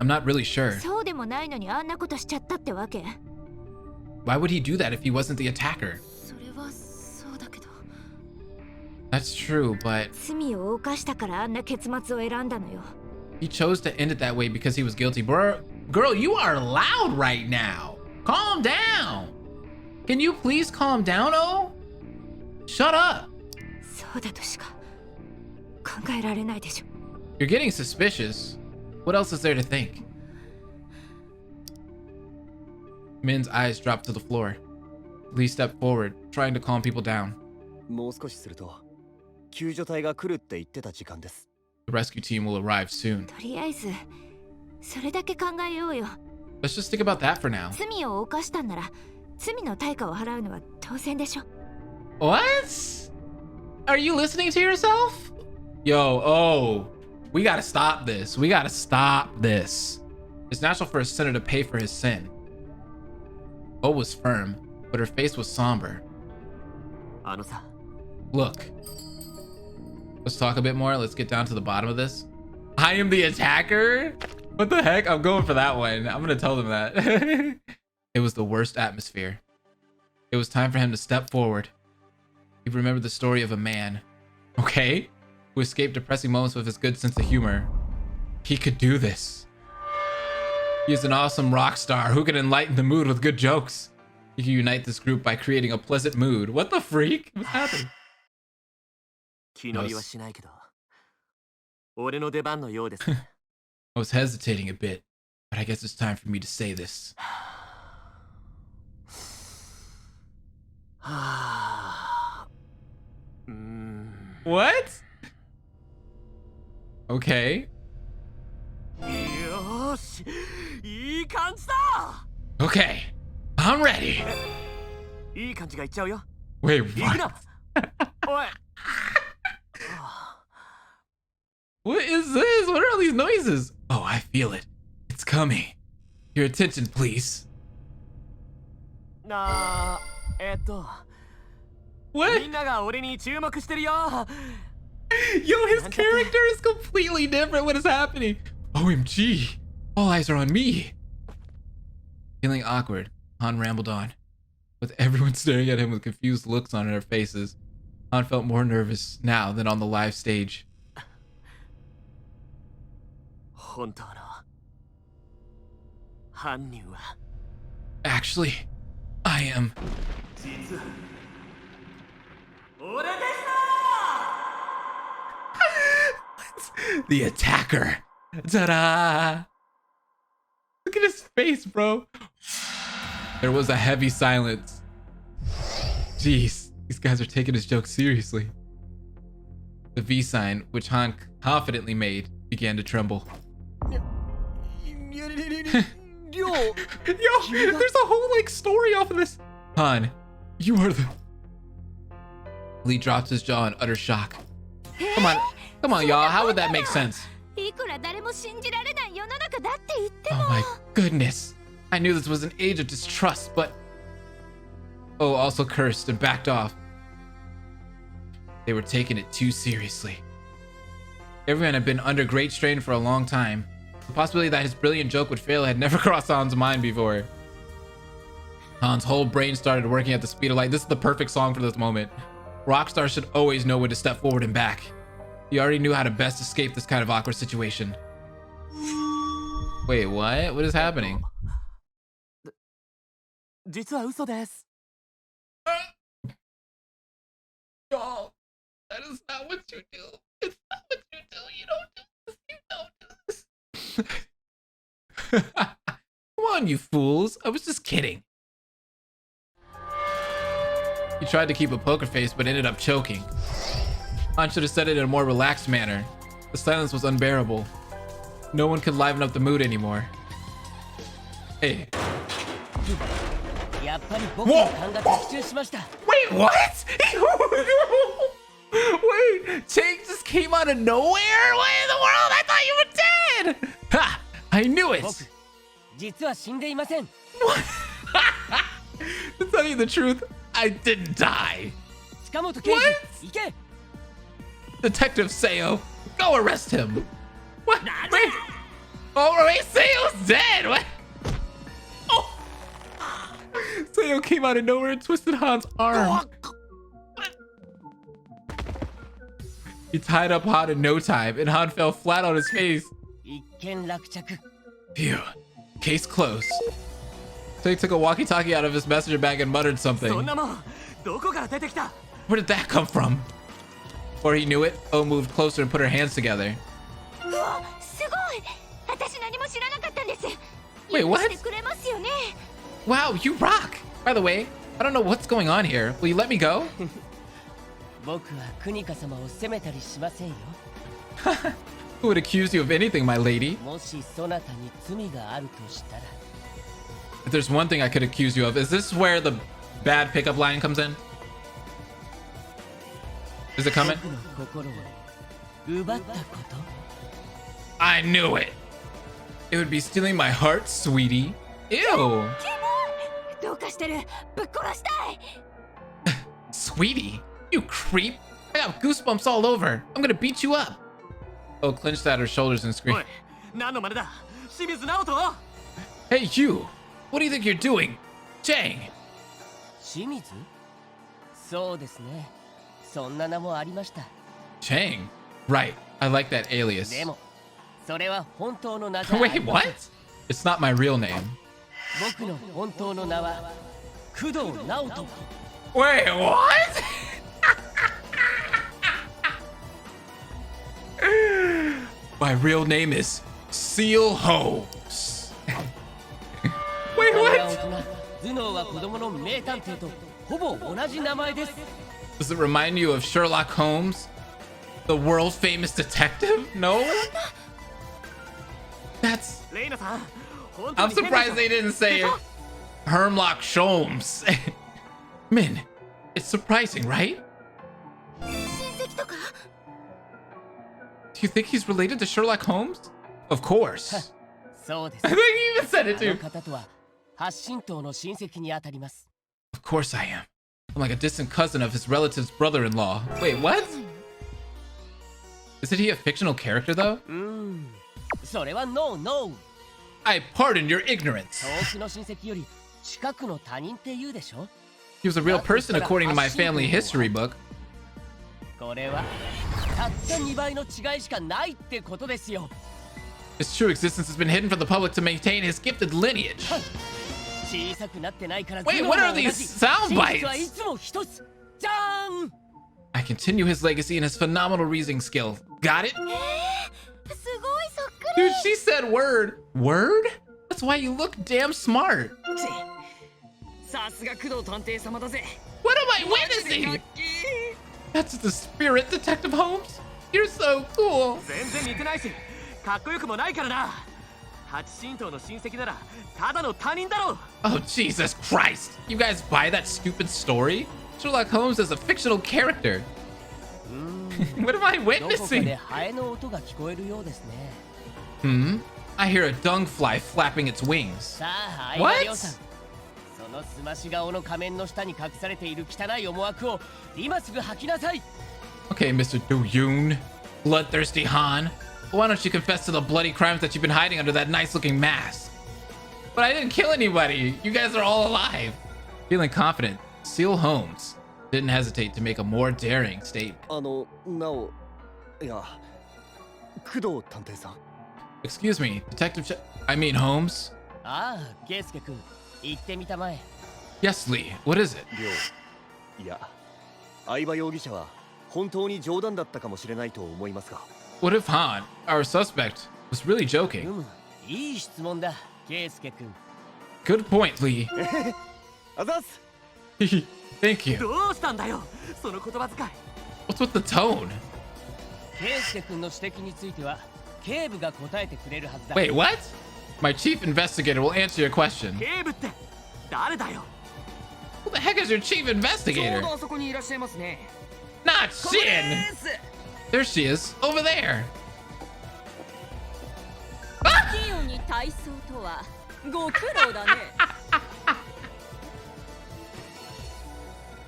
I'm not really sure. そうでもないのにあんなことしちゃったってわけ？ Why would he do that if he wasn't the attacker? それはそうだけど。 That's true, but 罪を犯したからあんな結末を選んだのよ。 he chose to end it that way because he was guilty. Girl, you are loud right now. Calm down. Can you please calm down, oh? Shut up. そうだとしか考えられないでしょ。 You're getting suspicious. What else is there to think? Min's eyes dropped to the floor. Lee stepped forward, trying to calm people down. もう少しすると救助隊が来るって言ってた時間です。 The rescue team will arrive soon. とりあえずそれだけ考えようよ。 Let's just think about that for now. 罪を犯したんなら罪の対価を払うのは当然でしょ。 What? Are you listening to yourself? Yo, oh, we gotta stop this. We gotta stop this. It's natural for a sinner to pay for his sin. O was firm, but her face was somber. あのさ、 Look. Let's talk a bit more. Let's get down to the bottom of this. I am the attacker? What the heck? I'm going for that one. I'm gonna tell them that. It was the worst atmosphere. It was time for him to step forward. He remembered the story of a man, okay, who escaped depressing moments with his good sense of humor. He could do this. He is an awesome rock star who can enlighten the mood with good jokes. He can unite this group by creating a pleasant mood. What the freak? What's happening? 気乗りはしないけど、俺の出番のようですね。 I was hesitating a bit, but I guess it's time for me to say this. はあ、What? Okay. よーし、いい感じだ。 Okay. I'm ready. いい感じがいっちゃうよ。 Wait, 行く what? な。おい。 What is this? What are all these noises? Oh, I feel it. It's coming. Your attention, please. み What? んなが俺に注目してるよ。 Yo, his character is completely different. What is happening? OMG. All eyes are on me. Feeling awkward, Han rambled on. With everyone staring at him with confused looks on their faces, Han felt more nervous now than on the live stage. 本当の犯人は Actually, I am. 実は俺でした The attacker. Ta-da! Look at his face, bro. There was a heavy silence. Jeez, these guys are taking his joke seriously. The V sign, which Han confidently made, began to tremble. Yo, there's a whole like story off of this. Han, you are the... Lee dropped his jaw in utter shock. Come on, y'all. How would that make sense? いくら誰も信じられない世の中だって言っても。 Oh my goodness. I knew this was an age of distrust, but... Oh, also cursed and backed off. They were taking it too seriously. Everyone had been under great strain for a long time. The possibility that his brilliant joke would fail had never crossed Han's mind before. Han's whole brain started working at the speed of light. This is the perfect song for this moment. Rockstar should always know when to step forward and back. He already knew how to best escape this kind of awkward situation. Wait, what? What is happening? 実は嘘です。 Y'all, that is not what you do. It's not what you do. You don't do this. You don't do this. Come on, you fools. I was just kidding. He tried to keep a poker face, but ended up choking. Han should have said it in a more relaxed manner. The silence was unbearable. No one could liven up the mood anymore. Hey. やっぱり僕の勘が的中しました。 Wait, what? Wait, Chang just came out of nowhere? What in the world? I thought you were dead! Ha! I knew it! 僕、実は死んでいません。 To tell you the truth, I didn't die. 近本刑事、行け。 Detective Seo, go arrest him. What? Wait. Oh, wait, Seo's dead. What? Oh. Seo came out of nowhere and twisted Han's arm. He tied up Han in no time, and Han fell flat on his face. 一件落着。 Phew. Case closed. So he took a walkie-talkie out of his messenger bag and muttered something. そんなもん、どこから出てきた？ Where did that come from? Before he knew it, O moved closer and put her hands together. うわ、すごい。私何も知らなかったんです。 Wait, what? 許してくれますよね。 Wow, you rock! By the way, I don't know what's going on here. Will you let me go? 僕はクニカ様を責めたりしませんよ。 Who would accuse you of anything, my lady? もしそなたに罪があるとしたら。 If there's one thing I could accuse you of, is this where the bad pickup line comes in? Is it coming? 僕の心を奪ったこと。 I knew it! It would be stealing my heart, sweetie. Ew! どうかしてる。ぶっ殺したい。 Sweetie? You creep! I got goosebumps all over. I'm gonna beat you up. Oh, clenched at her shoulders and おい screamed. 何の真似だ？清水直人？ Hey, you! What do you think you're doing? Chang! 清水？そうですね。そんな名もありました。 Chang? Right. I like that alias. でも、それは本当の名じゃあり Wait, ません。 what? It's not my real name. 僕の本当の名は工藤直人。 Wait, what? My real name is Shsl Holmes. Wait, 名は大 what? 人、頭脳は子供の名探偵とほぼ同じ名前です。 Does it remind you of Sherlock Holmes? The world famous detective? No? That's... レイナさん、本当 I'm に変でしょ surprised they didn't say it. Hermlock Sholmes. Min, it's surprising, right? 親戚とか？ Do you think he's related to Sherlock Holmes? Of course. そうです。 I think he even said it あの too. 方とは発信党の親戚にあたります。 Of course I am. I'm like a distant cousin of his relative's brother-in-law. Wait, what? Isn't he a fictional character though? それはノーノー。 I pardon your ignorance. 遠くの親戚より近くの他人って言うでしょ。 He was a real person according to my family history book. これはたった2倍の違いしかないってことですよ。 His true existence has been hidden from the public to maintain his gifted lineage. 小さくなってないから Wait, 頭脳 what も are 同じ。 these sound 真実はい bites? つも一つ。じゃーん。 I continue his legacy and his phenomenal reasoning skill. Got it? すごいそっくり。 Dude, she said word. Word? That's why you look damn smart. さすが工藤探偵様だぜ。 What am I witnessing? That's the spirit, Detective Holmes. You're so cool. 全然似てないし、かっこよくもないからな。八神道の親戚ならただの他人だろう。 Oh, Jesus Christ. You guys buy that stupid story? Sherlock Holmes is a fictional character. What am I どこかで witnessing? ハエの音が聞こえるようですね。 Hmm? I hear a dung fly flapping its wings. さあ、相 What? 葉亮さん。そのすまし顔の仮面の下に隠されている汚い思惑を今すぐ吐きなさい。 Okay, Mr. Do-yoon. Bloodthirsty Han. Why don't you confess to the bloody crimes that you've been hiding under that nice-looking mask? But I didn't kill anybody. You guys are all alive. Feeling confident, Shsl Holmes didn't hesitate to make a more daring statement. なお、いや、工藤探偵さん。 Excuse me, I mean Holmes? ああ、圭介君、行ってみたまえ。 Yes, Lee. What is it? いや、相葉容疑者は本当に冗談だったかもしれないと思いますが。 What if Han, our suspect, was really joking? いい質問だ、圭介君。 Good point, Lee. あざっす。Thank you. どうしたんだよ、その言葉遣い。 What's with the tone? 圭介君の指摘については、警部が答えてくれるはずだ。 Wait, what? My chief investigator will answer your question. 警部って誰だよ。 Who the heck is your chief ちょう investigator? どあそこにいらっしゃいますね。 Not これ Shin! です。 There she is, over there. 器用に体操とはご苦労だね。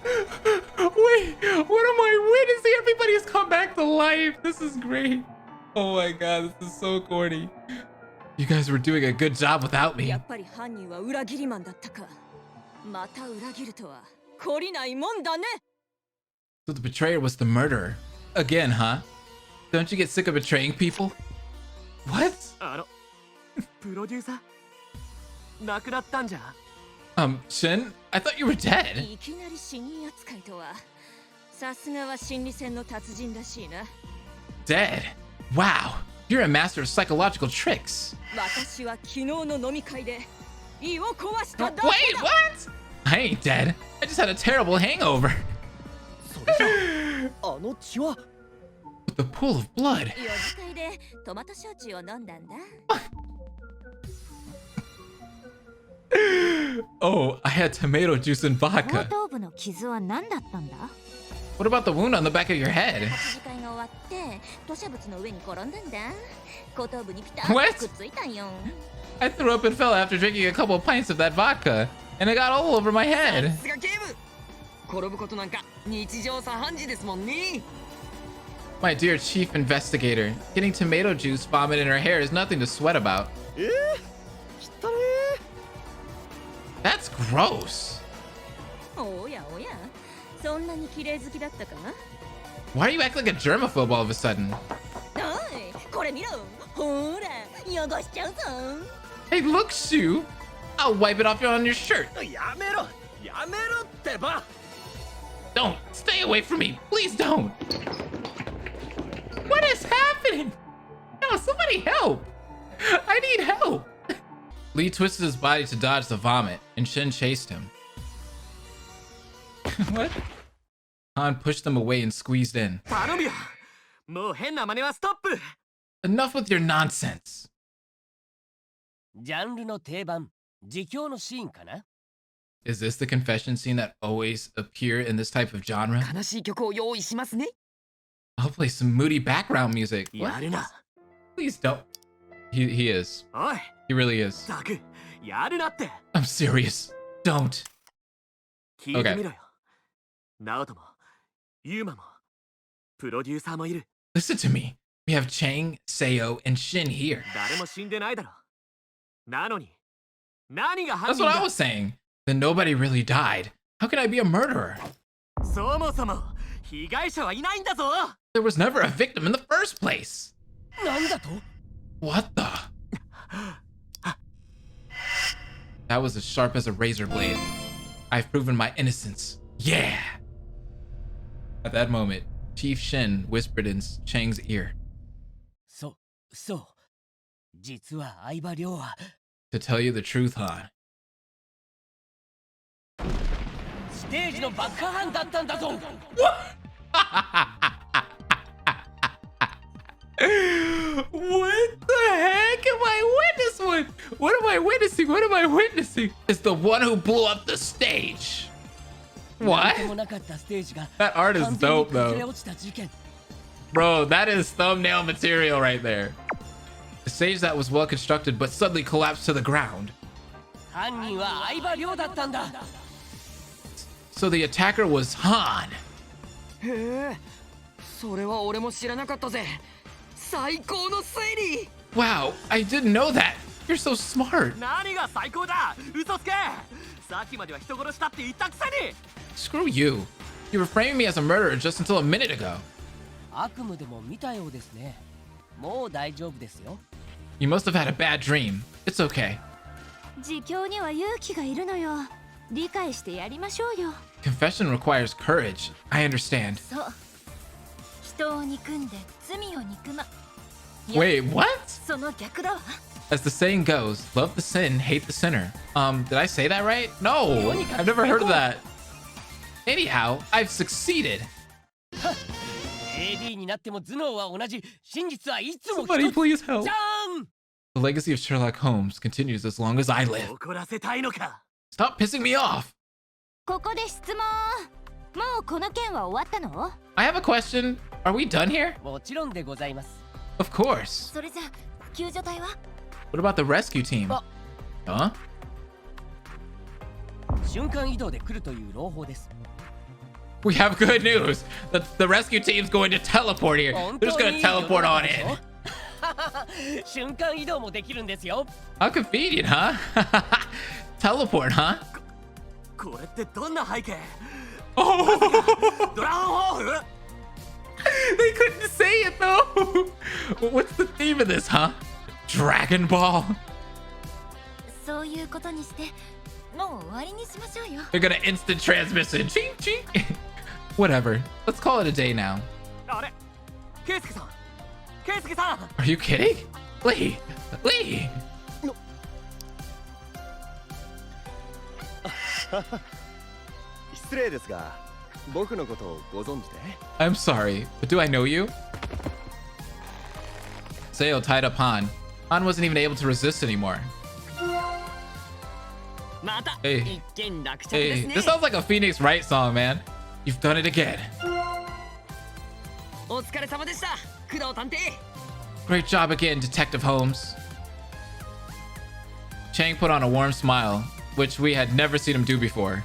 Wait, what am I witnessing? Everybody's come back to life. This is great. Oh my god, this is so corny. You guys were doing a good job without me. やっぱり犯人は裏切りマンだったか。また裏切るとは懲りないもんだね。 So the betrayer was the murderer. Again, huh? Don't you get sick of betraying people? What? プロデューサー亡くなったんじゃ。 Shin? I thought you were dead. いきなり死人扱いとは。さすがは心理戦の達人らしいな。 Dead? Wow, you're a master of psychological tricks. 私は昨日の飲み会で胃を壊しただけだ。 Wait, what? I ain't dead. I just had a terrible hangover. それじゃあの血は The pool of blood. 4次会でトマト焼酎を飲んだんだ。 Oh, I had tomato juice and 後 vodka. 頭部の傷は何だったんだ？ What about the wound on the back of your head? 8次会が終わって吐瀉物の上に転んだんだ。後頭部にピタッと What? くっついたんよ。 I threw up and fell after drinking a couple of pints of that vodka, and it got all over my head. さすが警部。転ぶことなんか日常茶飯事ですもんね。 My dear chief investigator, getting tomato juice vomit in her hair is nothing to sweat about. 汚ね That's gross. おやおや、そんなに綺麗好きだったかな？ Why do you act like a germaphobe all of a sudden? おい、これ見ろ。ほら、汚しちゃうぞ。 Hey, look, Shu. I'll wipe it off on your shirt. やめろやめろってば。 Don't. Stay away from me. Please don't. What is happening? No, somebody help. I need help. Lee twisted his body to dodge the vomit, and Shin chased him. What? Han pushed them away and squeezed in. 頼むよ。もう変な真似はストップ。 Enough with your nonsense. ジャンルの定番、自供のシーンかな。 Is this the confession scene that always appear in this type of genre? 悲しい曲を用意しますね。 I'll play some moody background music. や What? るな。 Please don't. He is. おい、 He really is. ザク、やるなって。 I'm serious. Don't. 聞いてみろよ。ナオトも、ユーマも、プロデューサーもいる。 Listen to me. We have Chang, Seo, and Shin here. 誰も死んでないだろ。なのに、何が犯 That's 人 what だ。 I was saying. Then nobody really died. How can I be a murderer? そもそも被害者はいないんだぞ。 There was never a victim in the first place. なんだと？ What the? That was as sharp as a razor blade. I've proven my innocence. Yeah! At that moment, Chief Shin whispered in Chang's ear. そう。実は相葉亮は To tell you the truth, Han. ステージの爆破犯だったんだぞ。 What the heck am I witnessing? What am I witnessing? What am I witnessing? It's the one who blew up the stage. なんとも What? なかったステージが That art is 完全に dope 崩れ though. 落ちた事件。 Bro, that is thumbnail material right there. The stage that was well constructed but suddenly collapsed to the ground. 犯人は相葉亮だったんだ。 So the attacker was Han. へえ、それは俺も知らなかったぜ。最高の推理。 Wow, I didn't know that. You're so smart. 何が最高だ。嘘つけ。さっきまでは人殺したって言ったくせに。 Screw you. You were framing me as a murderer just until a minute ago. 悪夢でも見たようですね。もう大丈夫ですよ。 You must have had a bad dream. It's okay. 自供には勇気がいるのよ。理解してやりましょうよ。 Confession requires courage. I understand. そう。人を憎んで罪を憎ま。 Wait, what? その逆だわ。 As the saying goes, love the sin, hate the sinner. Did I say that right? No, I've never heard of that. Anyhow, I've succeeded. AD になっても頭脳は同じ。真実はいつも一 Somebody つ。 please help. じゃーん The legacy of Sherlock Holmes continues as long as I live. 怒らせたいのか。 Stop pissing me off. ここで質問。もうこの件は終わったの？ I have a question. Are we done here? もちろんでございます。 Of course. それじゃ救助隊は？ What about the rescue team? Huh? 瞬間移動で来るという朗報です We have good news. The rescue team's going to teleport here. They're just going to teleport on in. 瞬間移動もできるんですよ How convenient, huh? Teleport, huh? これってどんな背景？ Oh, ドラゴンホール？ they couldn't say it though. What's the theme of this, huh? Dragon Ball. そういうことにしてもう終わりにしましょうよ。 They're gonna instant transmission. Ching, ching. Whatever. Let's call it a day now. あれ？ケイスケさん。ケイスケさん。 Are you kidding? Lee. Lee. 失礼ですが、僕のことをご存知で？ I'm sorry, but do I know you? Seo tied up Han. Han wasn't even able to resist anymore. また Hey. 一件落着です Hey, ね。 this sounds like a Phoenix Wright song, man. You've done it again. お疲れ様でした。工藤探偵。 Great job again, Detective Holmes. Chang put on a warm smile, which we had never seen him do before.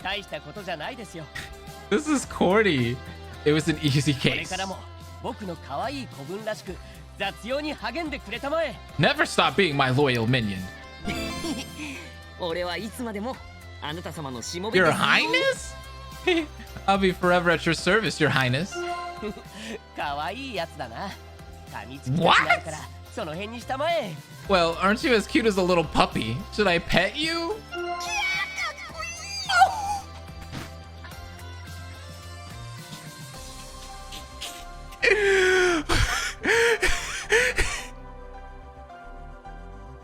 大したことじゃないですよ This is corny. It was an easy これ case. からも僕の可愛い子分らしく雑用に励んでくれたまえ Never stop being my loyal minion. 俺はいつまでもあなた様のしもべ Your ですよ。 Highness? I'll be forever at your service, Your Highness. 可愛いやつだな噛みつきたくなるからその辺にしたまえ Well, aren't you as cute as a little puppy? Should I pet you?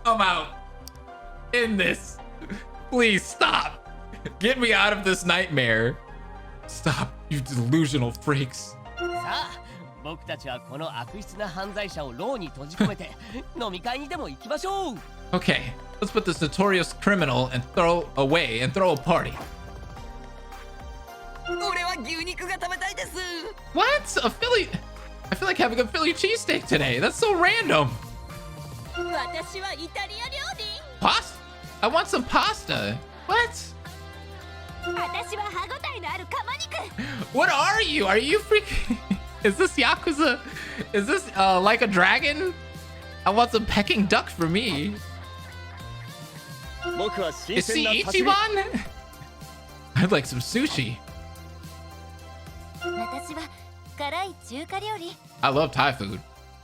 I'm out. End this. Please stop. Get me out of this nightmare. Stop, you delusional freaks. さあ僕たちはこの悪質な犯罪者を牢に閉じ込めて飲み会にでも行きましょう Okay, let's put this notorious criminal and throw away and throw a party. 俺は牛肉が食べたいです。 What? A Philly? I feel like having a Philly cheesesteak today. That's so random. 私はイタリア料理。 Pasta? I want some pasta. What? 私は歯ごたえのあるカマ肉。 What are you? Are you freaking? Is this Yakuza? Is this like a dragon? I want some Peking duck for me. 僕は新 Is 鮮 she な刺身。 Ichiban? I'd like some sushi. 私は辛い中華料理。 I love Thai food.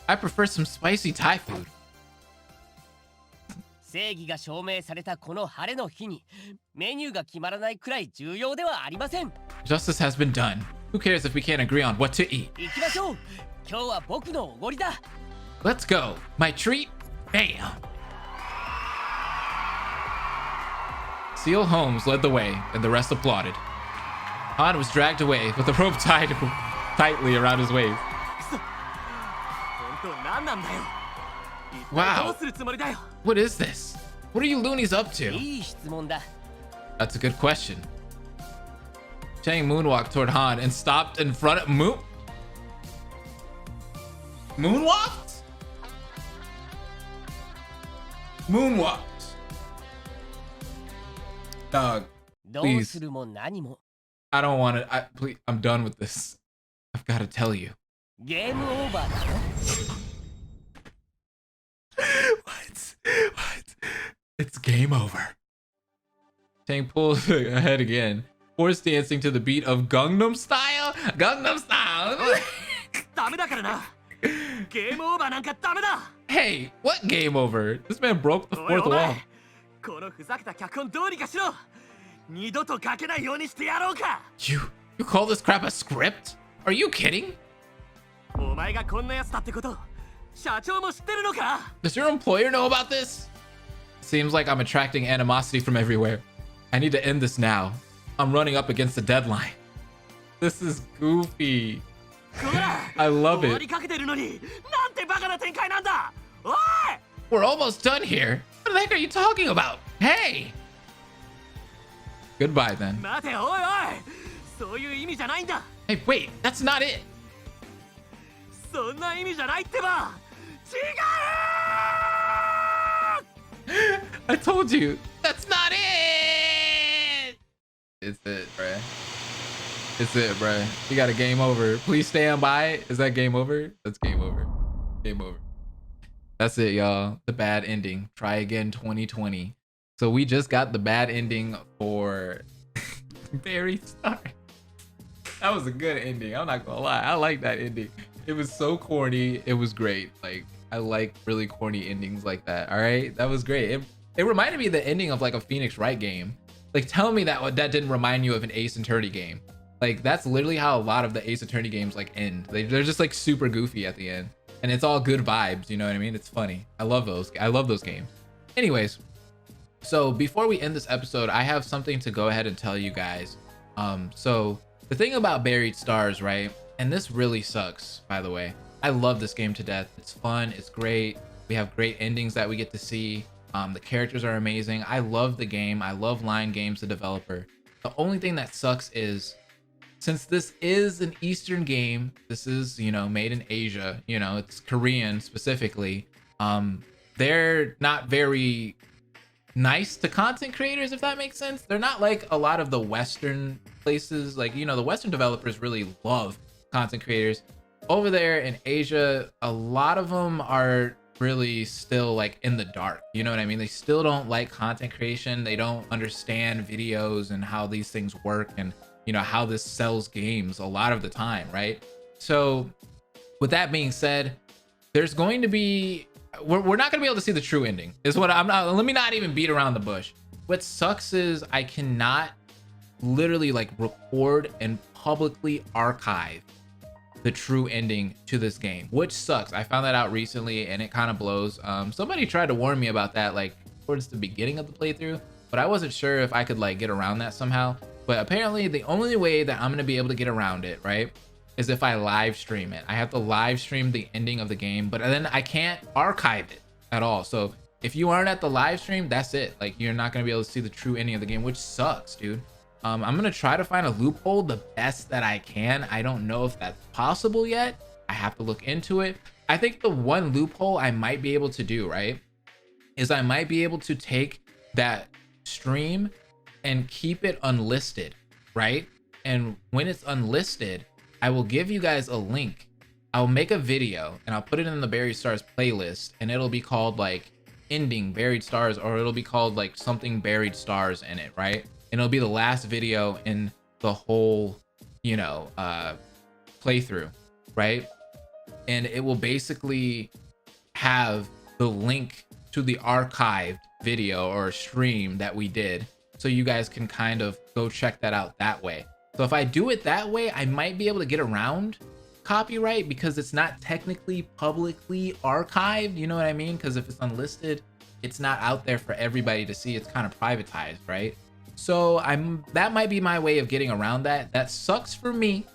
I prefer some spicy Thai food. 正義が証明されたこの晴れの日にメニューが決まらないくらい重要ではありません Justice has been done. Who cares if we can't agree on what to eat? 行きましょう今日は僕のおごりだ Let's go. My treat? Bam. Seal Holmes led the way, and the rest applauded. Han was dragged away with the rope tied tightly around his waist. 本当何なんだよ。一 Wow. 体どうするつもりだよ。 What is this? What are you loonies up to? いい質問だ That's a good question. Chang moonwalked toward Han and stopped in front of Moonwalked? Moonwalked. Dog, どうするも何も I don't want to. Please, I'm done with this. I've got to tell you. ゲームオーバーだ What? It's game over. Chang pulls ahead again, force dancing to the beat of Gangnam Style. Gangnam Style. ダメだからな。ゲームオーバーなんかダメだ。 Hey, what game over? This man broke the おい fourth お wall. 前、このふざけた脚本どうにかしろ。二度と書けないようにしてやろうか。 You call this crap a script? Are you kidding? お前がこんなやつだってこと、社長も知ってるのか。 Does your employer know about this? Seems like I'm attracting animosity from everywhere. I need to end this now. I'm running up against the deadline. This is goofy. こら I love 終わ it. りかけてるのになんてバカな展開なんだおい We're almost done here. What the heck are you talking about? Hey! Goodbye then. 待ておいおいそういう意味じゃないんだ Hey, wait, that's not it. そんな意味じゃないってば違う I told you, that's not it. It's it, bruh. It's it, bruh. You got a game over. Please stand by. Is that game over? That's game over. Game over. That's it, y'all. The bad ending. Try again 2020. So we just got the bad ending for Buried Stars. That was a good ending. I'm not gonna lie. I like that ending. It was so corny. It was great. Like, I like really corny endings like that. All right, that was great. It reminded me of the ending of like a Phoenix Wright game. Like, tell me that didn't remind you of an Ace Attorney game. Like, that's literally how a lot of the Ace Attorney games like end. They're just like super goofy at the end, and it's all good vibes. You know what I mean? It's funny. I love those. I love those games. Anyways, so before we end this episode, I have something to go ahead and tell you guys. So the thing about Buried Stars, right? And this really sucks, by the way. I love this game to death. It's fun. It's great. We have great endings that we get to see. The characters are amazing. I love the game. I love Line Games, the developer. The only thing that sucks is, since this is an Eastern game, this is, you know, made in Asia, you know, it's Korean specifically. They're not very nice to content creators, if that makes sense. They're not like a lot of the Western places. Like, you know, the Western developers really love content creators. Over there in Asia, a lot of them are really still like in the dark. You know what I mean? They still don't like content creation. They don't understand videos and how these things work, and, you know, how this sells games a lot of the time, right? So with that being said, there's going to be, we're not going to be able to see the true ending is what I'm not. Let me not even beat around the bush. What sucks is I cannot literally like record and publicly archive the true ending to this game, which sucks. I found that out recently and it kind of blows. Somebody tried to warn me about that like towards the beginning of the playthrough, but I wasn't sure if I could like get around that somehow. But apparently the only way that I'm going to be able to get around it, right, is if I live stream it. I have to live stream the ending of the game, but then I can't archive it at all. So if you aren't at the live stream, that's it. Like, you're not going to be able to see the true ending of the game, which sucks, dude. I'm going to try to find a loophole the best that I can. I don't know if that's possible yet. I have to look into it. I think the one loophole I might be able to do, right, is I might be able to take that stream and keep it unlisted, right? And when it's unlisted, I will give you guys a link. I'll make a video and I'll put it in the Buried Stars playlist, and it'll be called like Ending Buried Stars, or it'll be called like something Buried Stars in it, right? And it'll be the last video in the whole, you know, playthrough, right? And it will basically have the link to the archived video or stream that we did, so you guys can kind of go check that out that way. So if I do it that way, I might be able to get around copyright because it's not technically publicly archived, you know what I mean? Because if it's unlisted, it's not out there for everybody to see. It's kind of privatized, right? So that might be my way of getting around that. That sucks for me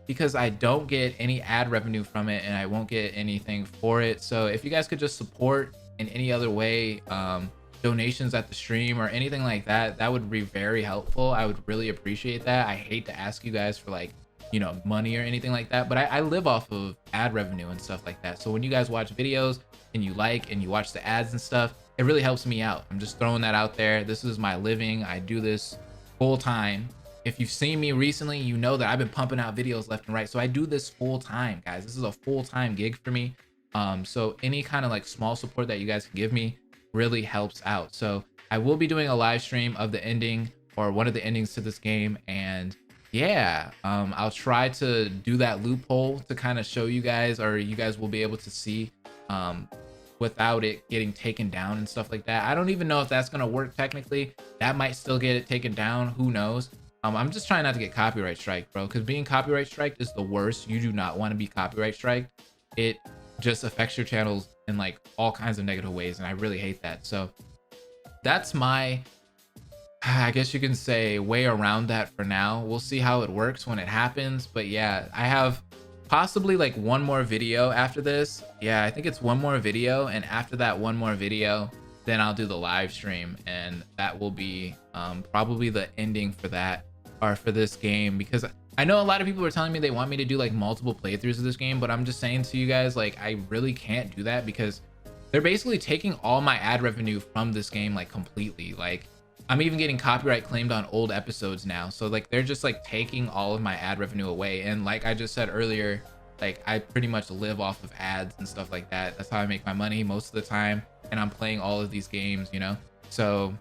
because I don't get any ad revenue from it and I won't get anything for it. So if you guys could just support in any other way, donations at the stream or anything like that, that would be very helpful. I would really appreciate that. I hate to ask you guys for like, you know, money or anything like that, but I live off of ad revenue and stuff like that. So when you guys watch videos and you like and you watch the ads and stuff, it really helps me out. I'm just throwing that out there. This is my living. I do this full time. If you've seen me recently, you know that I've been pumping out videos left and right. So I do this full time, guys. This is a full-time gig for me. So any kind of like small support that you guys can give me really helps out. So I will be doing a live stream of the ending or one of the endings to this game, and yeah, I'll try to do that loophole to kind of show you guys, or you guys will be able to see without it getting taken down and stuff like that. I don't even know if that's gonna work technically. That might still get it taken down, who knows. I'm just trying not to get copyright strike, bro, because being copyright striked is the worst. You do not want to be copyright striked. It just affects your channels in like all kinds of negative ways, and I really hate that. So that's my I guess you can say, way around that for now. We'll see how it works when it happens. But yeah, I have possibly like one more video after this. Yeah, I think it's one more video. And after that one more video, then I'll do the live stream. And that will be probably the ending for that, or for this game. Because I know a lot of people are telling me they want me to do like multiple playthroughs of this game. But I'm just saying to you guys, like, I really can't do that because they're basically taking all my ad revenue from this game, like completely. Like, I'm even getting copyright claimed on old episodes now. So like, they're just like taking all of my ad revenue away. And like I just said earlier, like I pretty much live off of ads and stuff like that. That's how I make my money most of the time. And I'm playing all of these games, you know? So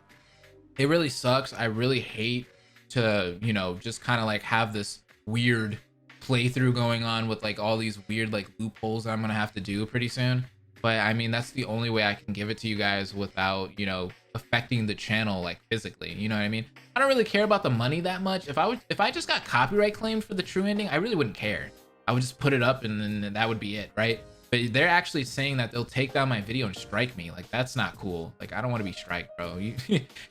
it really sucks. I really hate to, you know, just kind of like have this weird playthrough going on with like all these weird like loopholes that I'm gonna have to do pretty soon. But I mean, that's the only way I can give it to you guys without, you know, affecting the channel like physically, you know what I mean? I don't really care about the money that much. If I just got copyright claimed for the true ending, I really wouldn't care. I would just put it up and then that would be it, right? But they're actually saying that they'll take down my video and strike me. Like, that's not cool. Like, I don't want to be striked, bro. You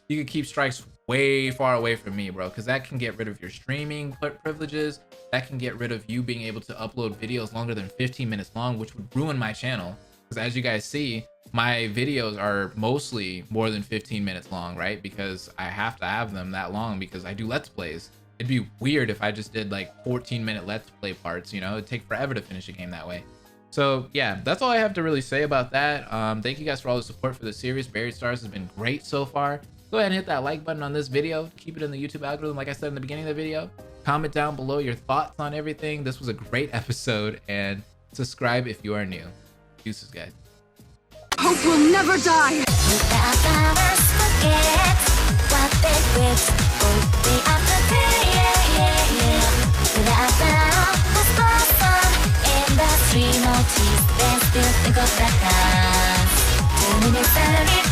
can keep strikes way far away from me, bro, because that can get rid of your streaming privileges. That can get rid of you being able to upload videos longer than 15 minutes long, which would ruin my channel. Because as you guys see, my videos are mostly more than 15 minutes long, right? Because I have to have them that long because I do Let's Plays. It'd be weird if I just did like 14-minute Let's Play parts, you know? It'd take forever to finish a game that way. So yeah, that's all I have to really say about that. Thank you guys for all the support for the series. Buried Stars has been great so far. Go ahead and hit that like button on this video. Keep it in the YouTube algorithm, like I said in the beginning of the video. Comment down below your thoughts on everything. This was a great episode, and subscribe if you are new. Deuces, guys. Hope will never die. Notice, then still think of the past. 2 minutes